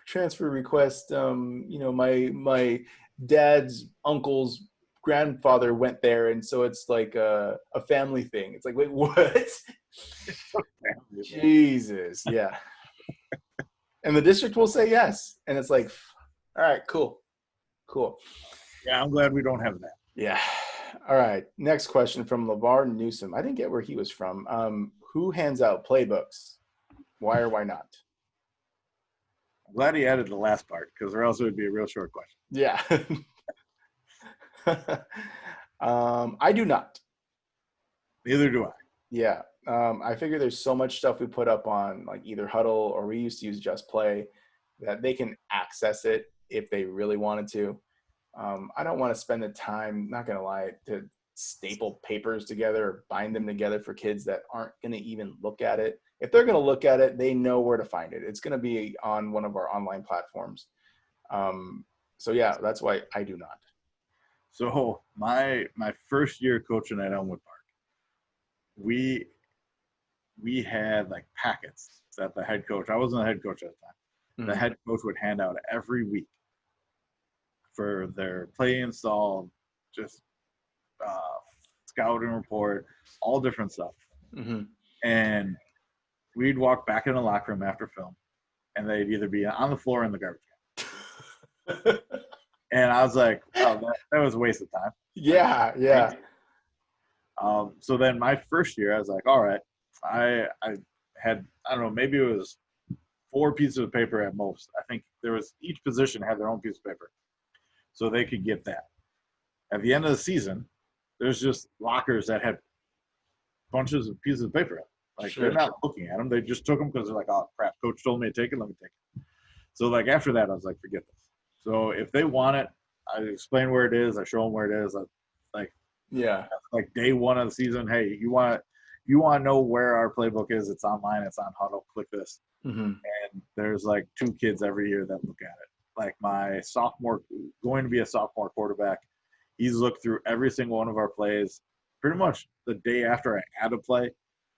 transfer request. My dad's uncle's grandfather went there, and so it's like a family thing. It's like, wait, what? Jesus, yeah. And the district will say yes, and it's like, all right, cool. Yeah, I'm glad we don't have that. Yeah. All right. Next question from LeVar Newsom. I didn't get where he was from. Who hands out playbooks? Why or why not? I'm glad he added the last part, because or else it would be a real short question. Yeah. I do not. Neither do I. Yeah. I figure there's so much stuff we put up on like either Huddle or we used to use Just Play that they can access it if they really wanted to. I don't want to spend the time, not going to lie, to staple papers together or bind them together for kids that aren't going to even look at it. If they're going to look at it, they know where to find it. It's going to be on one of our online platforms. So yeah, that's why I do not. So my first year coaching at Elmwood Park, we had like packets that the head coach, I wasn't the head coach at the time, the head coach would hand out every week for their play install, just scouting report, all different stuff. Mm-hmm. And we'd walk back in the locker room after film, and they'd either be on the floor or in the garbage can. And I was like, oh, that was a waste of time. Yeah. So then my first year, I was like, all right, I had, I don't know, maybe it was 4 pieces of paper at most. I think there was, each position had their own piece of paper, so they could get that. At the end of the season, there's just lockers that had bunches of pieces of paper. Like, sure. They're not looking at them. They just took them because they're like, oh, crap, coach told me to take it. Let me take it. So, like, after that, I was like, forget this. So if they want it, I explain where it is. I show them where it is. Like day one of the season, hey, you want to know where our playbook is? It's online. It's on Huddle. Click this. Mm-hmm. And there's like 2 kids every year that look at it. Like my sophomore, going to be a sophomore quarterback, he's looked through every single one of our plays. Pretty much the day after I add a play,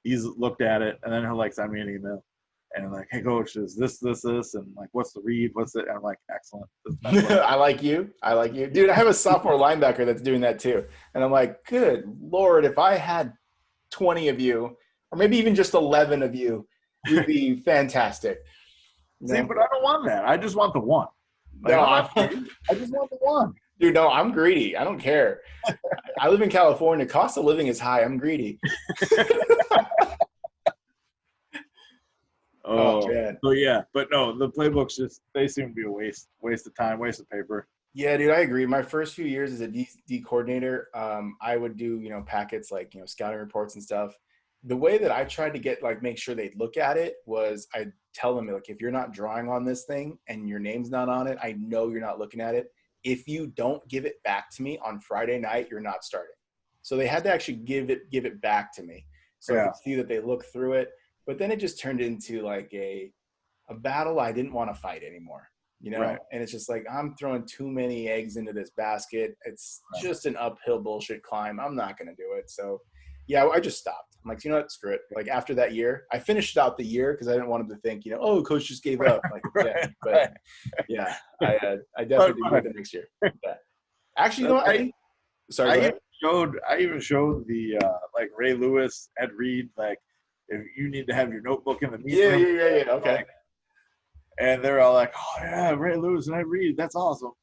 he's looked at it, and then he'll like send me an email. And like, hey, coach, is this, and like, what's the read? What's it? And I'm like, excellent. I like you. Dude, I have a sophomore linebacker that's doing that too. And I'm like, good Lord, if I had 20 of you, or maybe even just 11 of you, you'd be fantastic. See, but I don't want that. I just want the one. Like, no, I just want the one. Dude, no, I'm greedy. I don't care. I live in California. Cost of living is high. I'm greedy. Oh man. So yeah, but no, the playbooks they seem to be a waste of time, waste of paper. Yeah, dude, I agree. My first few years as a D coordinator, I would do, packets like, scouting reports and stuff. the way that I tried to get make sure they'd look at it was I tell them if you're not drawing on this thing and your name's not on it, I know you're not looking at it. If you don't give it back to me on Friday night, you're not starting. So they had to actually give it back to me. So I could see that they looked through it. But then it just turned into a battle I didn't want to fight anymore, Right. And it's just I'm throwing too many eggs into this basket. It's just an uphill bullshit climb. I'm not going to do it. So yeah, I just stopped. I'm you know what, screw it. After that year, I finished out the year because I didn't want them to think, oh, coach just gave up. Yeah, I definitely did it the next year. Yeah. Actually, you know what? Sorry. I even showed the Ray Lewis, Ed Reed, if you need to have your notebook in the meeting room. Yeah. Okay. And they're all like, oh yeah, Ray Lewis and Ed Reed, that's awesome.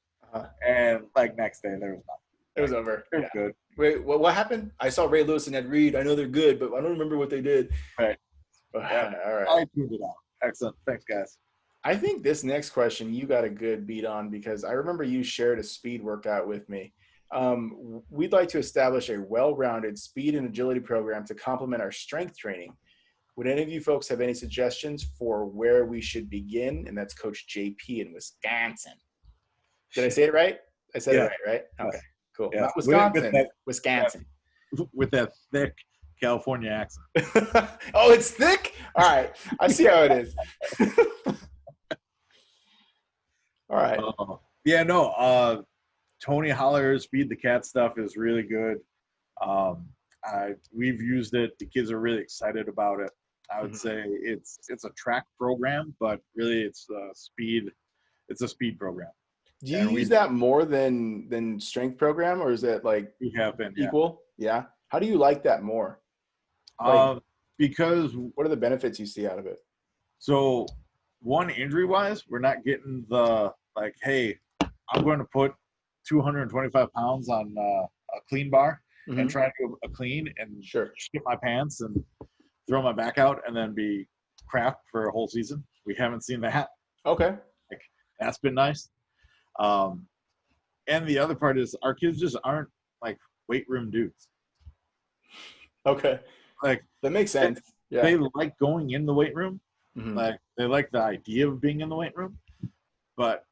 And next day there was nothing. It was over. It was good. Wait, what happened? I saw Ray Lewis and Ed Reed. I know they're good, but I don't remember what they did. Right. Yeah, all right. I tuned it out. Excellent. Thanks, guys. I think this next question you got a good beat on because I remember you shared a speed workout with me. We'd like to establish a well-rounded speed and agility program to complement our strength training. Would any of you folks have any suggestions for where we should begin? And that's Coach JP in Wisconsin. Did I say it right? I said it right? Okay, cool. Yeah. Not Wisconsin, Wisconsin. With that thick California accent. Oh, it's thick? All right. I see how it is. All right. Tony Holler's Feed the Cat stuff is really good. We've used it. The kids are really excited about it. I would say it's a track program, but really it's a speed program. Do you use that more than strength program, or is it we have been equal? Yeah. How do you like that more? Because what are the benefits you see out of it? So one, injury wise, we're not getting the hey, I'm going to put 225 pounds on a clean bar and try to do a clean and shit my pants and throw my back out and then be crap for a whole season. We haven't seen that. Okay. That's been nice. And the other part is our kids just aren't weight room dudes. Okay. That makes sense. They like going in the weight room. They like the idea of being in the weight room, but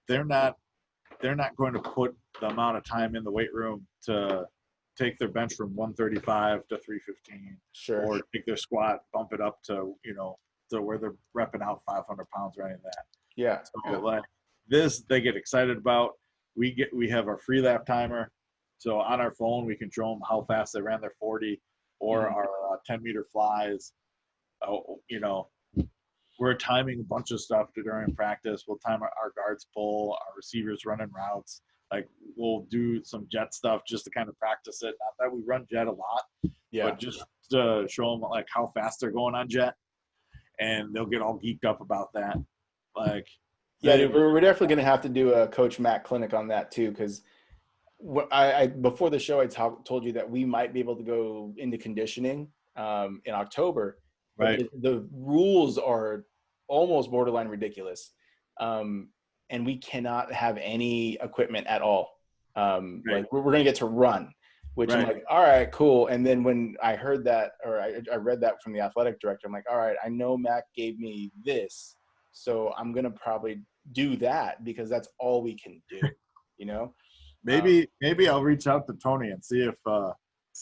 they're not going to put the amount of time in the weight room to take their bench from 135 to 315, or take their squat, bump it up to to where they're repping out 500 pounds or anything like that. Yeah. So this, they get excited about. We have our free lap timer, so on our phone we can show them how fast they ran their 40 or our 10-meter flies. We're timing a bunch of stuff during practice. We'll time our guards pull, our receivers running routes. We'll do some jet stuff just to kind of practice it. Not that we run jet a lot, but just to show them how fast they're going on jet, and they'll get all geeked up about that. We're definitely going to have to do a Coach Mack clinic on that too, because I before the show I told you that we might be able to go into conditioning in October. Right. The rules are almost borderline ridiculous. And we cannot have any equipment at all. We're going to get to run, which I'm all right, cool. And then when I heard that, or I read that from the athletic director, I'm all right, I know Mac gave me this, so I'm going to probably do that because that's all we can do, Maybe I'll reach out to Tony and see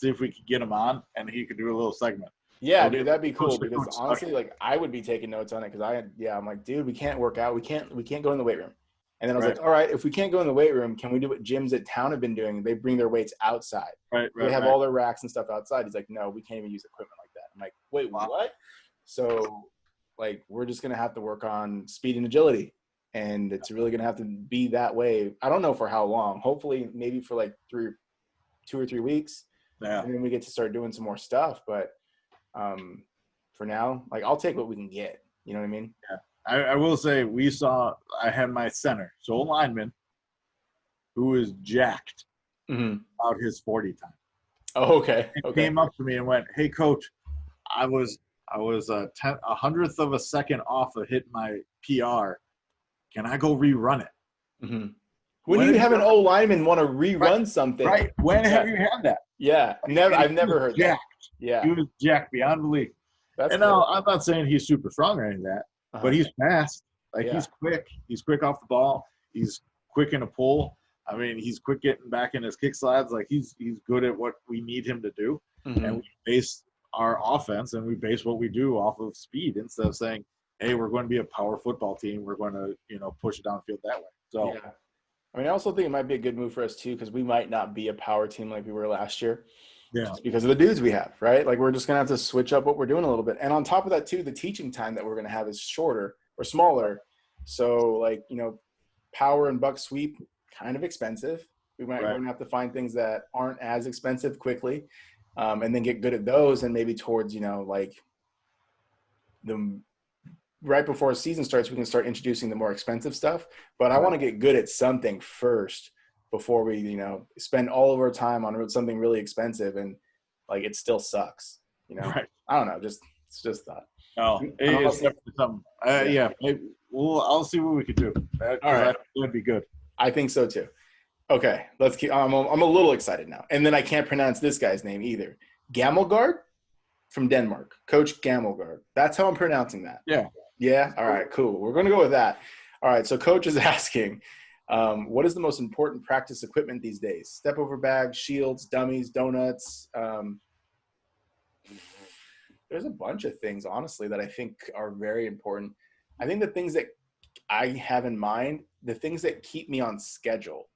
if we could get him on and he could do a little segment. Yeah, dude, that'd be cool because honestly, I would be taking notes on it because I'm dude, we can't work out. We can't go in the weight room. And then I was all right, if we can't go in the weight room, can we do what gyms at town have been doing? They bring their weights outside. They have all their racks and stuff outside. He's no, we can't even use equipment like that. I'm wait, what? So we're just going to have to work on speed and agility. And it's really going to have to be that way. I don't know for how long. Hopefully maybe for 2 or 3 weeks. Yeah. And then we get to start doing some more stuff. But for now, I'll take what we can get. You know what I mean? Yeah. I will say I had my center, so a lineman, who is jacked about his 40 time. Oh, okay. He came up to me and went, "Hey, coach, I was a hundredth of a second off of hitting my PR. Can I go rerun it?" When do you have an O lineman want to rerun something? Right. When have you had that? Yeah. Never. I've never heard that. Yeah. He was jacked beyond belief. That's and cool. now I'm not saying he's super strong or anything like that, but he's fast. Like he's quick. He's quick off the ball. He's quick in a pull. I mean, he's quick getting back in his kick slides. Like he's good at what we need him to do. And we base our offense and we base what we do off of speed instead of saying, hey, we're going to be a power football team. We're going to, push it downfield that way. So, I mean, I also think it might be a good move for us too, because we might not be a power team like we were last year. Yeah. Just because of the dudes we have, right? Like we're just going to have to switch up what we're doing a little bit. And on top of that too, the teaching time that we're going to have is shorter or smaller. So like, power and buck sweep, kind of expensive. We're going to have to find things that aren't as expensive quickly, and then get good at those. And maybe towards, like right before a season starts, we can start introducing the more expensive stuff. But I want to get good at something first before we, spend all of our time on something really expensive and like it still sucks. I don't know. It's just thought. No, it's definitely something. Maybe, I'll see what we could do. All right, that would be good. I think so too. Okay, let's keep. I'm a little excited now, and then I can't pronounce this guy's name either. Gamelgard from Denmark, Coach Gamelgard. That's how I'm pronouncing that. Yeah. Yeah. All right. Cool. We're going to go with that. All right. So Coach is asking, what is the most important practice equipment these days? Step over bags, shields, dummies, donuts. There's a bunch of things, honestly, that I think are very important. I think the things that I have in mind, the things that keep me on schedule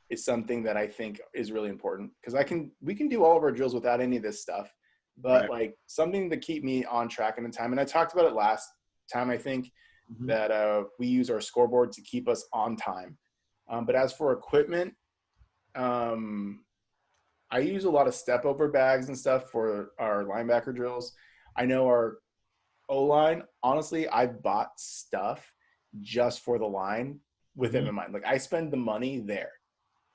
is something that I think is really important, because we can do all of our drills without any of this stuff, but like something to keep me on track and in time. And I talked about it last time, I think, that we use our scoreboard to keep us on time. But as for equipment, I use a lot of step over bags and stuff for our linebacker drills. I know our O-line, honestly, I've bought stuff just for the line with them in mind. Like I spend the money there.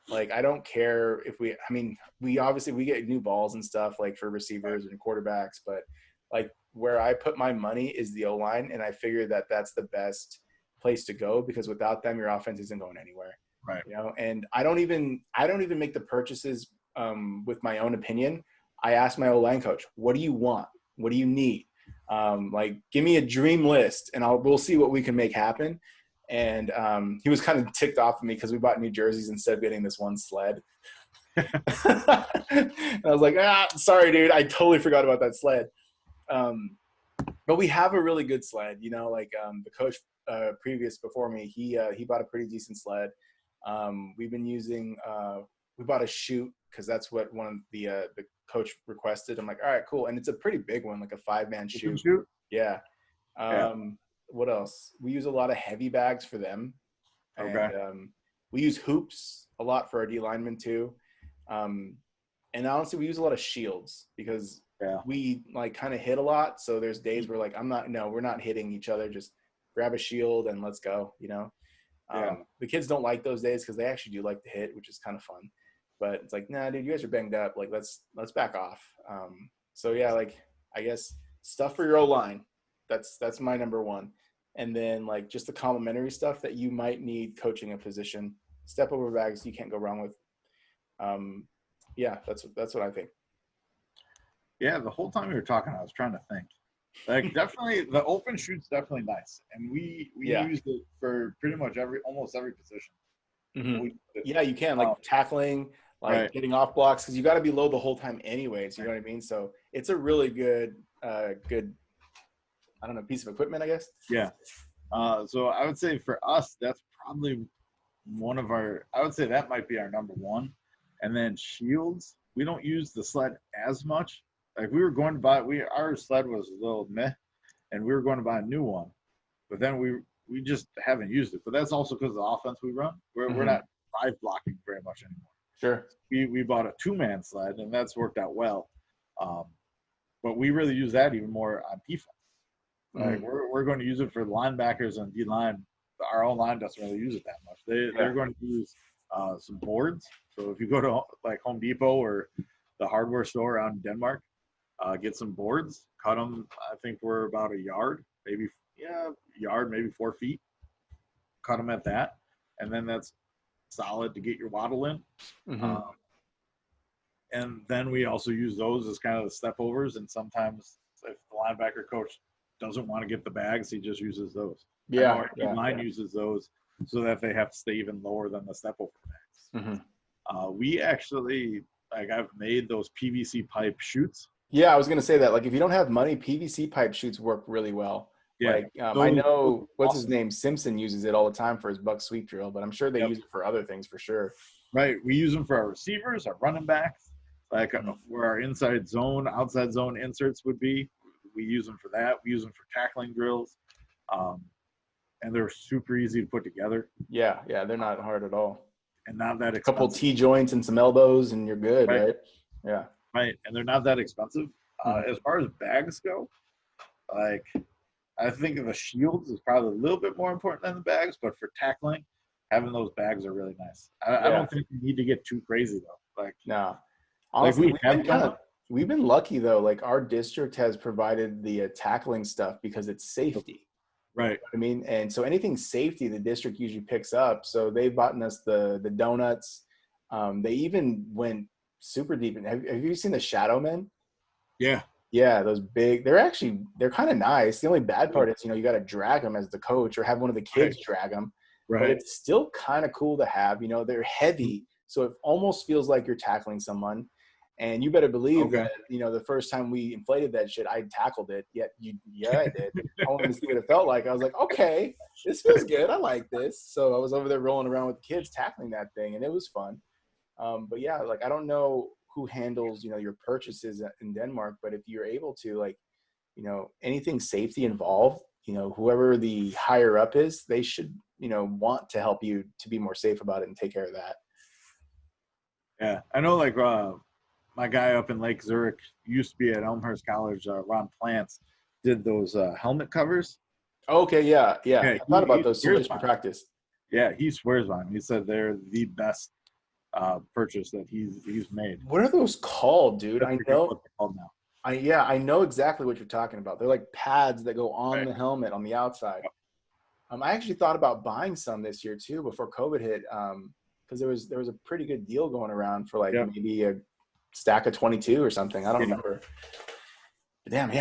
Like I don't care if we obviously get new balls and stuff like for receivers and quarterbacks, but like where I put my money is the O-line, and I figure that that's the best place to go, because without them, your offense isn't going anywhere. Right. And I don't even make the purchases with my own opinion. I ask my O-line coach, what do you want? What do you need? Like, give me a dream list, and we'll see what we can make happen. And he was kind of ticked off at me because we bought new jerseys instead of getting this one sled. And I was like, sorry, dude. I totally forgot about that sled. But we have a really good sled, the coach previous before me, he bought a pretty decent sled. We've been using, we bought a chute because that's what one of the coach requested. I'm like, all right, cool. And it's a pretty big one, like a 5-man chute. Yeah. What else? We use a lot of heavy bags for them. And, we use hoops a lot for our D linemen too. And honestly, we use a lot of shields because we like kind of hit a lot. So there's days where like, we're not hitting each other. Just grab a shield and let's go, The kids don't like those days because they actually do like to hit, which is kind of fun. But it's like, nah, dude, you guys are banged up. Like, let's back off. So yeah, like I guess stuff for your O-line. That's my number one. And then like just the complimentary stuff that you might need coaching a position. Step over bags you can't go wrong with. Yeah, that's what I think. Yeah, the whole time we were talking, I was trying to think. Like definitely the open shoot's definitely nice, and we used it for pretty much almost every position. Yeah, you can like tackling, like getting off blocks, because you got to be low the whole time anyways. You know what I mean? So it's a really good I don't know, piece of equipment, I guess. Yeah. So I would say for us, that's probably one of I would say that might be our number one. And then shields, we don't use the sled as much. Like we were going to buy, our sled was a little meh, and we were going to buy a new one, but then we just haven't used it. But that's also because of the offense we run. We're not 5 blocking very much anymore. Sure. We bought a 2-man sled, and that's worked out well. But we really use that even more on defense. Like we're going to use it for linebackers and D line. Our own line doesn't really use it that much. They're going to use some boards. So if you go to like Home Depot or the hardware store out in Denmark, get some boards, cut them. I think we're about a yard, maybe 4 feet. Cut them at that, and then that's solid to get your waddle in. Mm-hmm. And then we also use those as kind of the step overs. And sometimes if the linebacker coach doesn't want to get the bags, he just uses those. Yeah. Our line uses those so that they have to stay even lower than the step over bags. Mm-hmm. We actually, like, I've made those PVC pipe chutes. Yeah, I was going to say that. Like, if you don't have money, PVC pipe chutes work really well. Yeah. Like, I know, what's his name? Simpson uses it all the time for his buck sweep drill, but I'm sure they use it for other things for sure. Right. We use them for our receivers, our running backs, like where our inside zone, outside zone inserts would be. We use them for that. We use them for tackling drills. And they're super easy to put together. Yeah, they're not hard at all. And not that expensive. A couple T joints and some elbows, and you're good, right? Yeah. Right, and they're not that expensive. As far as bags go, like, I think the shields is probably a little bit more important than the bags, but for tackling, having those bags are really nice. I don't think you need to get too crazy though. Like, no, honestly, like we've been lucky though. Like, our district has provided the tackling stuff because it's safety. Right. You know what I mean? And so anything safety, the district usually picks up. So they've bought us the donuts. They even went super deep. Have you seen the Shadow Men? Yeah. Yeah, those big. They're kind of nice. The only bad part is, you got to drag them as the coach or have one of the kids drag them. Right. But it's still kind of cool to have. They're heavy, so it almost feels like you're tackling someone. And you better believe that, the first time we inflated that shit, I tackled it. I did. I wanted to see what it felt like. I was like, okay, this feels good. I like this. So I was over there rolling around with the kids tackling that thing, and it was fun. But yeah, like, I don't know who handles, your purchases in Denmark, but if you're able to, like, anything safety involved, whoever the higher up is, they should, want to help you to be more safe about it and take care of that. Yeah. I know, like, my guy up in Lake Zurich used to be at Elmhurst College, Ron Plants, did those helmet covers. Okay, yeah. I thought about those so much for practice. Yeah, he swears by them. He said they're the best purchase that he's made. What are those called, dude? I know what they're called now. I know exactly what you're talking about. They're like pads that go on the helmet on the outside. I actually thought about buying some this year too before COVID hit, because there was a pretty good deal going around for maybe a stack of 22 or something. I don't remember. But damn,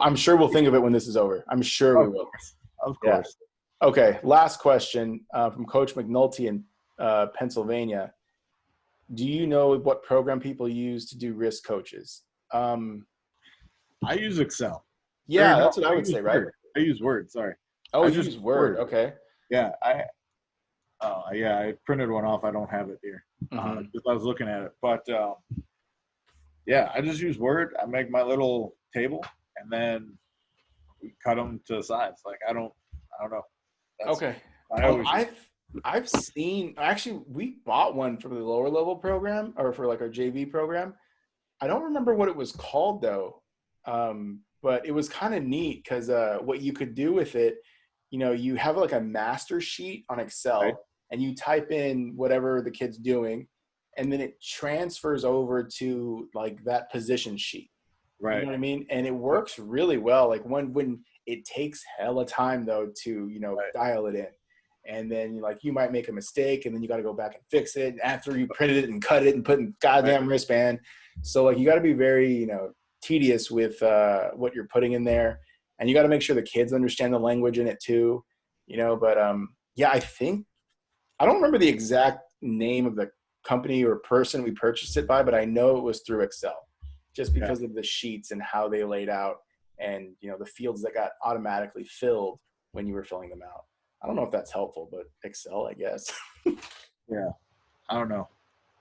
I'm sure we'll think of it when this is over. I'm sure we will. Of course. Yeah. Okay, last question from Coach McNulty in Pennsylvania. Do you know what program people use to do risk coaches? I use Excel. Yeah, that's what I would say, right? I use Word. Sorry. Oh, you use Word. Okay. Yeah, I printed one off. I don't have it here because I was looking at it, but I just use Word. I make my little table, and then we cut them to size. Like, I don't know. Okay. I've seen, actually, we bought one for the lower level program, or for like our JV program. I don't remember what it was called though, but it was kind of neat because what you could do with it, you have like a master sheet on Excel, and you type in whatever the kid's doing, and then it transfers over to like that position sheet. Right. You know what I mean? And it works really well. Like when it takes hella time though to, dial it in. And then you might make a mistake, and then you got to go back and fix it after you printed it and cut it and put in goddamn wristband. So you got to be very, tedious with what you're putting in there, and you got to make sure the kids understand the language in it too, But I don't remember the exact name of the company or person we purchased it by, but I know it was through Excel, just because of the sheets and how they laid out, and the fields that got automatically filled when you were filling them out. I don't know if that's helpful, but Excel, I guess. Yeah. I don't know.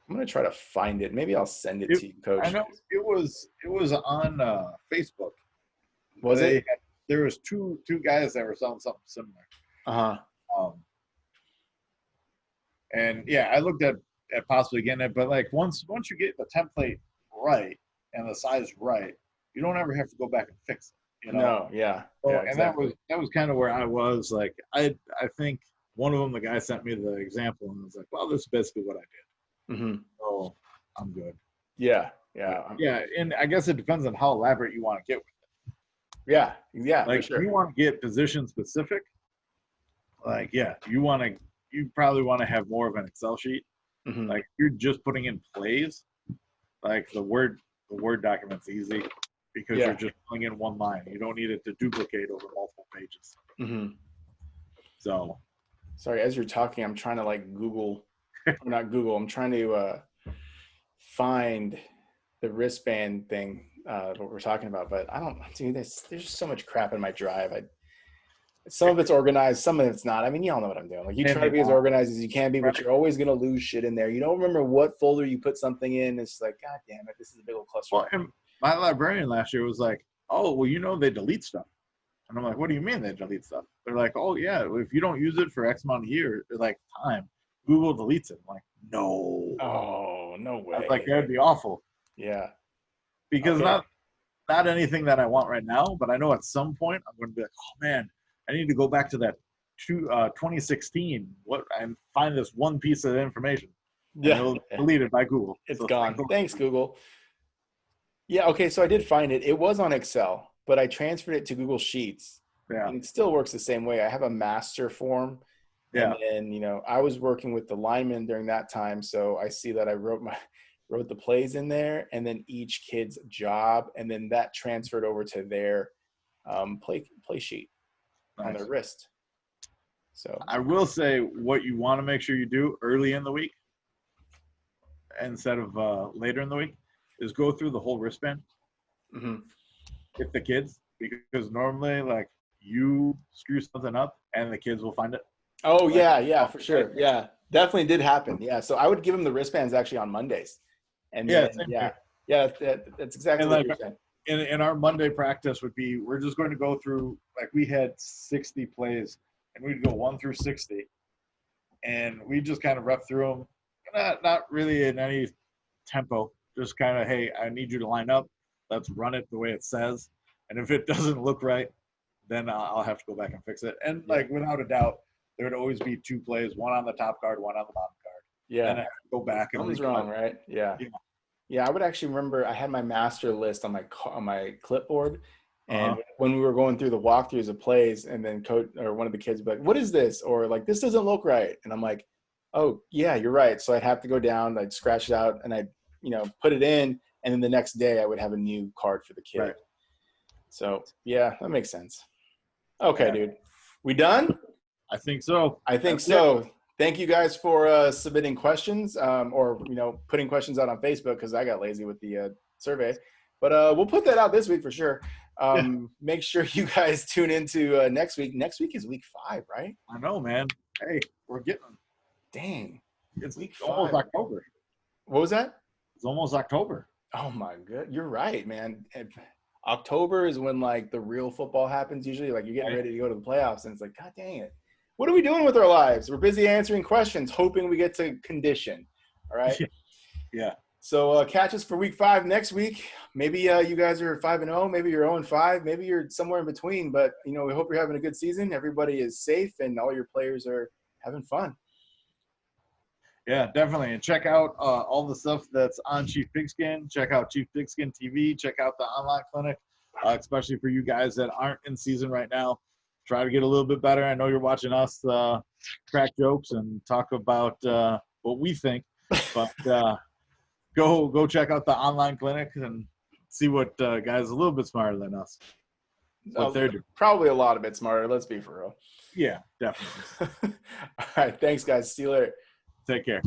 I'm going to try to find it. Maybe I'll send it to you, Coach. I know it was on Facebook. Was it? There was two guys that were selling something similar. Uh-huh. And I looked at possibly getting it, but like once you get the template right and the size right, you don't ever have to go back and fix it. No, yeah. So, yeah, and exactly. that was kind of where I was. Like, I think one of them, the guy sent me the example, and I was like, well, this is basically what I did. Mm-hmm. So I'm good. Yeah. And I guess it depends on how elaborate you want to get with it. Yeah, like, for sure. If you want to get position specific, like, you want you probably want to have more of an Excel sheet. Mm-hmm. Like you're just putting in plays, like the Word document's easy because you're just putting in one line. You don't need it to duplicate over multiple pages. Mm-hmm. So, sorry, as you're talking, I'm trying to like Google, or not Google. I'm trying to find the wristband thing, what we're talking about, but I don't. Dude, there's just so much crap in my drive. Some of it's organized, some of it's not. I mean, y'all know what I'm doing. Like you try to be as organized as you can be, but you're always gonna lose shit in there. You don't remember what folder you put something in. It's like, God damn it, this is a big old cluster. Well, and my librarian last year was like, "Oh, well, they delete stuff," and I'm like, "What do you mean they delete stuff?" They're like, "Oh yeah, if you don't use it for X amount of years, like time, Google deletes it." I'm like, "No." Oh, no way. I was like, that'd be awful. Yeah. Because not anything that I want right now, but I know at some point I'm going to be like, oh man, I need to go back to that 2016 and find this one piece of information. Yeah. And it'll delete it by Google. It's gone. Thanks, Google. Yeah, okay, so I did find it. It was on Excel, but I transferred it to Google Sheets. Yeah. And it still works the same way. I have a master form. Yeah. And then, I was working with the lineman during that time, so I see that I wrote the plays in there, and then each kid's job, and then that transferred over to their play sheet on their wrist. So I will say what you want to make sure you do early in the week instead of later in the week is go through the whole wristband with the kids, because normally like you screw something up and the kids will find it. Oh, yeah, for sure. Yeah, definitely did happen. Yeah, so I would give them the wristbands actually on Mondays. And that's exactly what you're saying. In our Monday practice would be, we're just going to go through, like we had 60 plays, and we'd go 1 through 60. And we just kind of rep through them, not really in any tempo, just kind of, hey, I need you to line up. Let's run it the way it says. And if it doesn't look right, then I'll have to go back and fix it. And like, without a doubt, there would always be 2 plays, one on the top card, one on the bottom card. Yeah. And I have to go back and something's wrong, right? Yeah. Yeah, I would actually remember I had my master list on my clipboard, and when we were going through the walkthroughs of plays, and then coach or one of the kids would be like, "What is this?" or like, "This doesn't look right," and I'm like, "Oh yeah, you're right." So I'd have to go down, I'd scratch it out, and I'd put it in, and then the next day I would have a new card for the kid. Right. So yeah, that makes sense. Okay, dude, we done? I think so. Thank you guys for submitting questions or putting questions out on Facebook, because I got lazy with the survey. But we'll put that out this week for sure. Make sure you guys tune into next week. Next week is week 5, right? I know, man. Hey, we're getting. Dang. It's week 5. Almost October. What was that? It's almost October. Oh my god, you're right, man. October is when like the real football happens usually. Like you're getting ready to go to the playoffs, and it's like, God dang it. What are we doing with our lives? We're busy answering questions, hoping we get to condition. All right. Yeah. So catch us for week 5 next week. Maybe you guys are 5-0. Maybe you're 0-5. Maybe you're somewhere in between. But we hope you're having a good season. Everybody is safe, and all your players are having fun. Yeah, definitely. And check out all the stuff that's on Chief Pigskin. Check out Chief Pigskin TV. Check out the online clinic, especially for you guys that aren't in season right now. Try to get a little bit better. I know you're watching us crack jokes and talk about what we think, but go check out the online clinic and see what guys a little bit smarter than us, what they're doing. Probably a lot of bit smarter. Let's be for real. Yeah, definitely. All right. Thanks, guys. See you later. Take care.